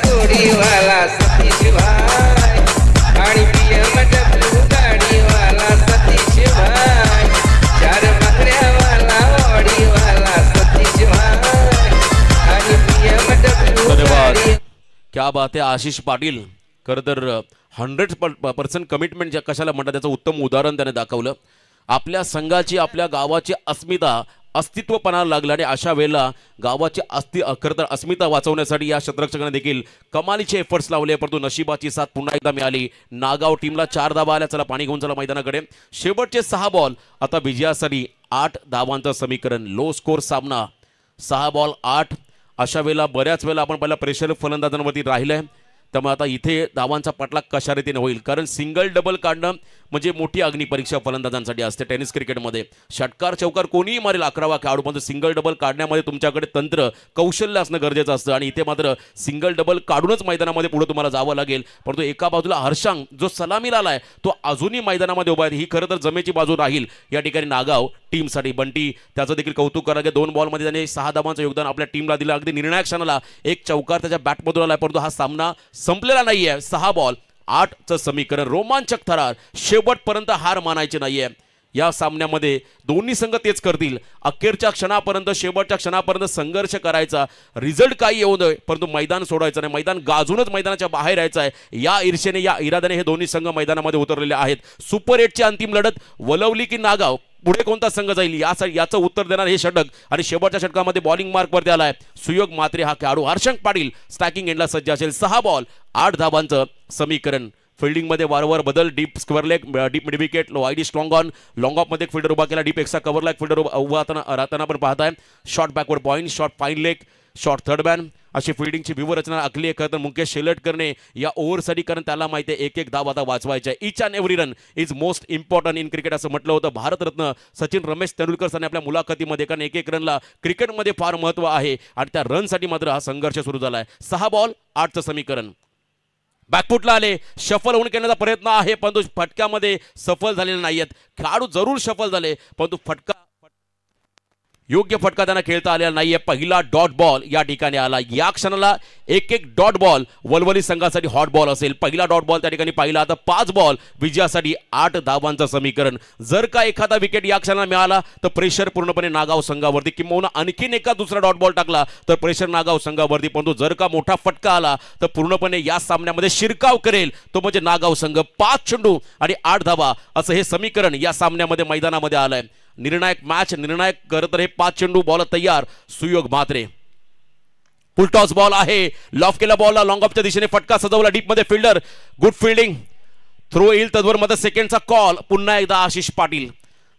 जोडीवाला सतीश भाई आणि BMW गाडीवाला सतीश भाई, 4 बांगड्यावाला वाडीवाला सतीश भाई आणि BMW गाडी. क्या बात आहे आशिष पाटील. खरं तर 100% कमिटमेंट कशाला म्हणतात त्याचं उत्तम उदाहरण त्याने दाखवलं. आपल्या संघाची, आपल्या गावाची अस्मिता, अस्तित्वपणाला लागला आणि अशा वेळेला गावाची खरं तर अस्मिता वाचवण्यासाठी या क्षेत्ररक्षकाने देखील कमालीचे एफर्ट्स लावले. परंतु नशिबाची साथ पुन्हा एकदा मिळाली. नागाव टीमला 4 धावा आल्या. चला पाणी घेऊन चला मैदानाकडे. शेवटचे 6 बॉल आता विजयासाठी 8 धावांचं समीकरण. लो स्कोर सामना, 6 बॉल 8. अशा वेळेला बऱ्याच वेळेला आपण पहिला प्रेशर फलंदाजांवरती राहिलंय, त्यामुळे आता इथे धावांचा पाठलाग कशा रीतीने होईल, कारण सिंगल डबल काढणं म्हणजे मोठी अग्निपरीक्षा फलंदाजांसाठी असते. टेनिस क्रिकेटमध्ये षटकार चौकार कोणीही मारेल 11वा खेळाडू, पण सिंगल डबल काढण्यामध्ये तुमच्याकडे तंत्र कौशल्य असणं गरजेचं असतं. आणि इथे मात्र सिंगल डबल काढूनच मैदानामध्ये पुढे तुम्हाला जावं लागेल. परंतु एका बाजूला हर्षांग जो सलामीला आलाय तो अजूनही मैदानामध्ये उभा आहे. ही खरं तर जमेची बाजू राहील या ठिकाणी नागाव टीमसाठी. बंटी त्याचं देखील कौतुक करायला. 2 बॉलमध्ये त्याने 6 धावांचं योगदान आपल्या टीमला दिलं. अगदी निर्णायक क्षणाला एक चौकार त्याच्या बॅटमधून आलाय. परंतु हा सामना संपलेला नाहीये. 6 बॉल 8चं समीकरण. रोमांचक थरार. शेवटपर्यंत हार मानायची नाहीये या सामन्यामध्ये. दोन्ही संघ तेच करतील. अखेरच्या क्षणापर्यंत, शेवटच्या क्षणापर्यंत संघर्ष करायचा. रिझल्ट काही येऊ नये, परंतु मैदान सोडायचं नाही. मैदान गाजूनच मैदानाच्या बाहेर यायचं आहे. या ईर्षेने, या इराद्याने हे दोन्ही संघ मैदानामध्ये उतरलेले आहेत. सुपर 8ची अंतिम लढत वलवली की नागाव, पुढे कोणता संघ जाईल याचं उत्तर देणार हे षटक. आणि शेवटच्या षटकामध्ये बॉलिंग मार्क वरती आलाय सुयोग म्हात्रे हा खेळाडू. हर्षंग पाटील स्ट्रायकिंग एंडला सज्ज असेल. 6 बॉल 8 धावांचं समीकरण. फिल्डिंगमध्ये वारंवार बदल. Deep square leg, deep mid wicket, वाईडी स्ट्रॉंग ऑन, लॉंग ऑफ मध्ये एक फिल्डर उभा केला. डीप एक्स्ट्रा कव्हरला एक फिल्डर उभा राहताना पण पाहताय. Short backward point, short fine leg, short third ban, अशी फिल्डिंगची व्यूहरचना आखली आहे. खरं तर मुकेश शेलटकरने या ओव्हरसाठी, कारण त्याला माहिती आहे एक धाव आता वाचवायचा आहे. Each and every run is most important in cricket असं म्हटलं होतं भारतरत्न सचिन रमेश तेंडुलकर यांनी आपल्या मुलाखतीमध्ये. कारण एक रनला क्रिकेटमध्ये फार महत्व आहे आणि त्या रनसाठी मात्र हा संघर्ष सुरू झाला आहे. 6 बॉल 8चं समीकरण. बॅकफुटला आले, शफल होऊन करण्याचा प्रयत्न आहे, परंतु फटक्यामध्ये सफल झालेले नाहीयेत. खेळाडू जरूर सफल झाले, परंतु योग्य फटका त्यांना खेळता आलेला नाहीये. पहिला डॉट बॉल या ठिकाणी आला. या क्षणाला एक डॉट बॉल वलवली संघासाठी हॉट बॉल असेल. पहिला डॉट बॉल त्या ठिकाणी पाहिला. आता 5 बॉल विजयासाठी 8 धावांचं समीकरण. जर का एखादा विकेट या क्षणाला मिळाला तर प्रेशर पूर्णपणे नागाव संघावरती, किंवा आणखीन एका दुसरा डॉट बॉल टाकला तर प्रेशर नागाव संघावरती. परंतु जर का मोठा फटका आला तर पूर्णपणे या सामन्यामध्ये शिरकाव करेल तो म्हणजे नागाव संघ. 5 चेंडू आणि 8 धावा असं हे समीकरण या सामन्यामध्ये मैदानामध्ये आलंय. निर्णायक मॅच, निर्णायक करत हे 5 चेंडू. बॉल तयार. सुयोग म्हात्रे. फुलटॉस बॉल आहे. लॉफ केला बॉलला, लॉंग ऑफच्या दिशेने फटका सजवला. डीप मध्ये फिल्डर, गुड फिल्डिंग. थ्रो येईल तद्वर मध्ये सेकंडचा कॉल. पुन्हा एकदा आशिष पाटील.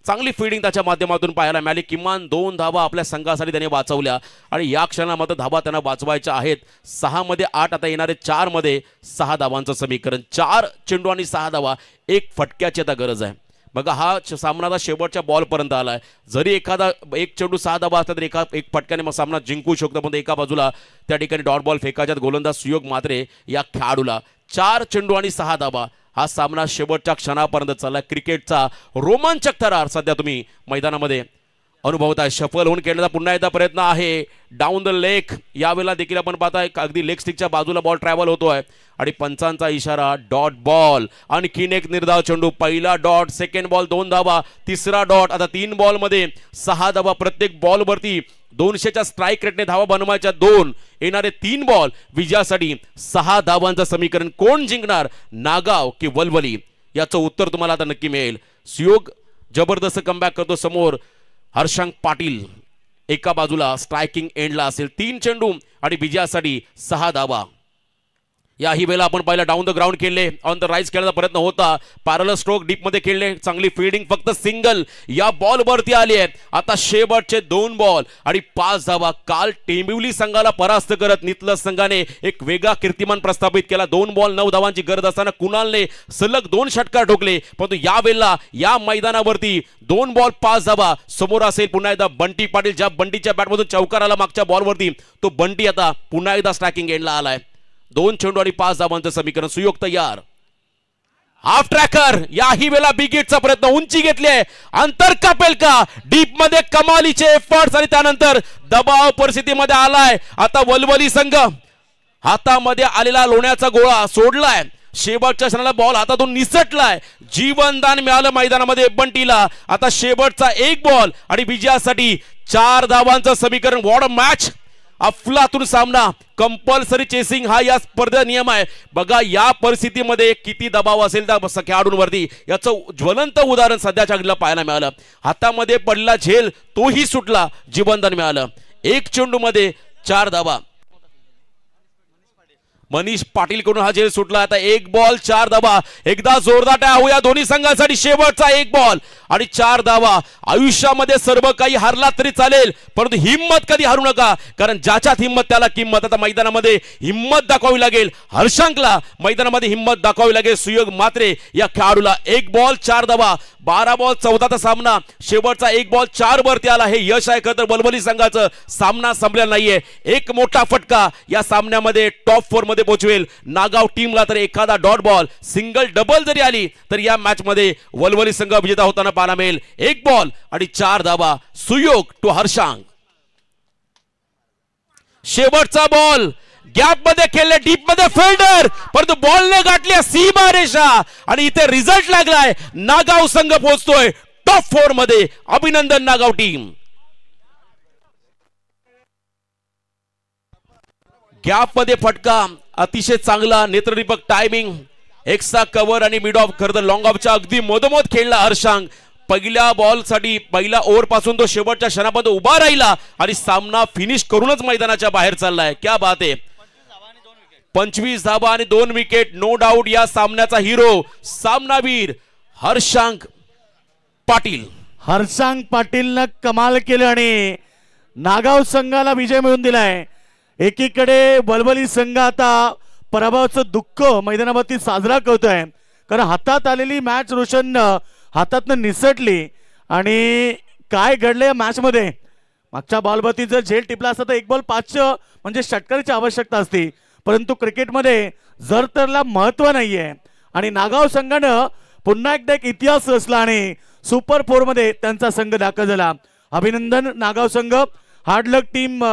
चांगली फिल्डिंग त्याच्या माध्यमातून पाहायला मिळाली. किमान 2 धावा आपल्या संघासाठी त्याने वाचवल्या आणि या क्षणामध्ये धावा त्यांना वाचवायच्या आहेत. 6 मध्ये 8, आता येणारे 4 मध्ये 6 धावांचं समीकरण. 4 चेंडू आणि 6 धावा. एक फटक्याची आता गरज आहे. बघा हा सामना शेवटच्या बॉलपर्यंत आलाय. जरी एखादा एक चेंडू 6 धावा असतात तर एक फटक्याने मग सामना जिंकू शकतो. पण एका बाजूला त्या ठिकाणी डॉट बॉल फेकायच्यात गोलंदाज सुयोग म्हात्रे या खेळाडूला. 4 चेंडू आणि 6 धावा. हा सामना शेवटच्या क्षणापर्यंत चालला. क्रिकेटचा रोमांचक थरार सध्या तुम्ही मैदानामध्ये अनुभवत आहे. शफल होऊन खेळण्याचा पुन्हा एकदा प्रयत्न आहे डाऊन द लेग. यावेळेला देखील आपण पाहताय अगदी लेग स्टिकच्या बाजूला बॉल ट्रॅव्हल होतोय आणि पंचांचा इशारा डॉट बॉल. आणखीन एक निर्धाव चेंडू. पहिला डॉट, सेकंड बॉल 2 धावा, तिसरा डॉट. आता 3 बॉल मध्ये 6 धावा. प्रत्येक बॉल वरती 200च्या स्ट्राईक रेटने धावा बनवायच्या 2. येणारे 3 बॉल विजयासाठी 6 धावांचं समीकरण. कोण जिंकणार, नागाव की वलवली, याचं उत्तर तुम्हाला आता नक्की मिळेल. सुयोग जबरदस्त कमबॅक करतो समोर. हर्षांक पाटील एका बाजूला स्ट्रायकिंग एंडला असेल. 3 चेंडू आणि विजयासाठी 6 धावा. याही वेळेला आपण पाहिलं डाऊन द ग्राउंड खेळले, ऑन द राईज खेळण्याचा प्रयत्न होता. पॅरलल स्ट्रोक डीप मध्ये खेळले, चांगली फिल्डिंग, फक्त सिंगल या बॉल वरती आली आहे. आता शेवटचे 2 बॉल आणि 5 धावा. काल टेंबिवली संघाला परास्त करत नितलस संघाने एक वेगळा कीर्तिमान प्रस्थापित केला. 2 बॉल 9 धावांची गरज असताना कुणालने सलग 2 षटकार ठोकले. परंतु यावेळेला या मैदानावरती 2 बॉल 5 धावा. समोर असेल पुन्हा एकदा बंटी पाटील. ज्या बंटीच्या बॅटमधून चौकार आला मागच्या बॉलवरती, तो बंटी आता पुन्हा एकदा स्ट्रायकिंग एंडला आलाय. 2 चेंडू आणि 5 धावांचं समीकरण. सुयोग तयार. Half tracker. याही वेळेला बिग हिटचा प्रयत्न. उंची घेतली आहे, अंतर कापेल का? डीप मध्ये कमालीचे एफर्ट्स आणि त्यानंतर दबाव परिस्थितीमध्ये आलाय. आता वलवली संघ हातामध्ये आलेला लोण्याचा गोळा सोडलाय. शेवटच्या क्षणाला बॉल हातातून निसटलाय. जीवनदान मिळालं मैदानामध्ये बंटीला. आता शेवटचा 1 बॉल आणि विजयासाठी 4 धावांचं समीकरण. What a match. अफलातून सामना. कंपल्सरी चेसिंग हा या स्पर्धेचा नियम आहे. बघा या परिस्थितीमध्ये किती दबाव असेल त्या खेळाडूंवरती, याचं ज्वलंत उदाहरण सध्याच्या घडीला पाहायला मिळालं. हातामध्ये पडला झेल, तोही सुटला, जीवनदान मिळालं. 1 चेंडू मध्ये 4 धावा. मनीष पाटील कडून हा झेल सुटला. आता 1 बॉल 4 धावा. एकदा जोरदार टाळ्या होऊया दोन्ही संघांसाठी. शेवटचा 1 बॉल आणि 4 धावा. आयुष्यामध्ये सर्व काही हरला तरी चालेल, परंतु हिम्मत कधी हारू नका, कारण ज्याच्यात हिम्मत त्याला किंमत. आता मैदानामध्ये हिम्मत दाखवावी लागेल. हर्षांकला मैदानामध्ये हिम्मत दाखवावी लागेल. सुयोग मात्रे या खेळाडूला. 1 बॉल 4 धावा. 12 बॉल 14चा सामना. शेवटचा 1 बॉल 4 वरती आला. हे यश आहे खरं तर वलवली संघाचं. सामना संपलेला नाहीये. एक मोठा फटका या सामन्यामध्ये टॉप 4 मध्ये पोहोचवेल नागाव टीमला. तर एखादा डॉट बॉल, सिंगल, डबल जरी आली तर या मॅच मध्ये वलवली संघ विजेता होताना पाहायला मिळेल. 1 बॉल आणि 4 धावा. सुयोग टू हर्षांक. शेवटचा बॉल गॅप मध्ये खेळले, डीप मध्ये फिल्डर, परंतु बॉलने गाठली सीमा रेषा आणि इथे रिझल्ट लागलाय. नागाव संघ पोहोचतोय टॉप 4 मध्ये. अभिनंदन नागाव टीम. गॅप मध्ये फटका अतिशय चांगला, नेत्रदीपक टायमिंग, एक्स्ट्रा कव्हर आणि मिड ऑफ. खरं तर लॉंग ऑफच्या अगदी मधोमध खेळला हर्षांक. पहिल्या बॉल साठी पहिल्या ओव्हर पासून तो शेवटच्या क्षणापर्यंत उभा राहिला आणि सामना फिनिश करूनच मैदानाच्या बाहेर चाललाय. क्या बात आहे. 25 धावा आणि 2 विकेट. नो डाऊट या सामन्याचा हिरो, सामनावीर हर्षांक पाटील. हर्षांक पाटीलनं कमाल केलं आणि नागाव संघाला विजय मिळवून दिलाय. एकीकडे वलवली संघ आता पराभवाचं दुःख मैदानावरती साजरा करतोय, कारण हातात आलेली मॅच रोशन हातातनं निसटली. आणि काय घडलं या मॅच मध्ये, मागच्या बॉलवरती जर झेल टिपला असता तर 1 बॉल 5 म्हणजे षटकाराची आवश्यकता असते, परंतु क्रिकेटमध्ये जर तरला महत्व नाहीये. आणि नागाव संघानं पुन्हा एकदा एक इतिहास रचला आणि सुपर 4 मध्ये त्यांचा संघ दाखल झाला. अभिनंदन नागाव संघ. हार्ड लक टीम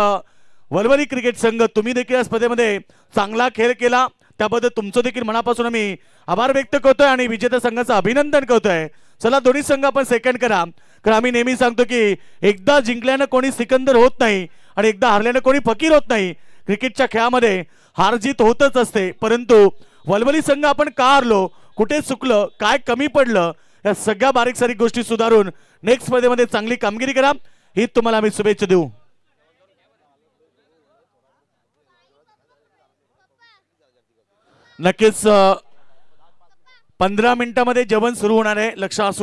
वलवली क्रिकेट संघ. तुम्ही देखील या स्पर्धेमध्ये चांगला खेळ केला, त्याबद्दल तुमचं देखील मनापासून आम्ही आभार व्यक्त करतोय आणि विजेत्या संघाचं अभिनंदन करतोय. चला दोन्ही संघ आपण सेकंड करा, कारण आम्ही नेहमी सांगतो की एकदा जिंकल्यानं कोणी सिकंदर होत नाही आणि एकदा हारल्यानं कोणी फकीर होत नाही. क्रिकेटच्या खेळामध्ये हार जीत होतच असते, परंतु वलवली संघ आपण का हारलो, कुठे चुकलं, काय कमी पडलं, या सगळ्या बारीक सारीक गोष्टी सुधारून नेक्स्ट स्पर्धेमध्ये चांगली कामगिरी करा, ही तुम्हाला आम्ही शुभेच्छा देऊ. नक्कीच 15 मिनिटांमध्ये जेवण सुरू होणार आहे, लक्ष असू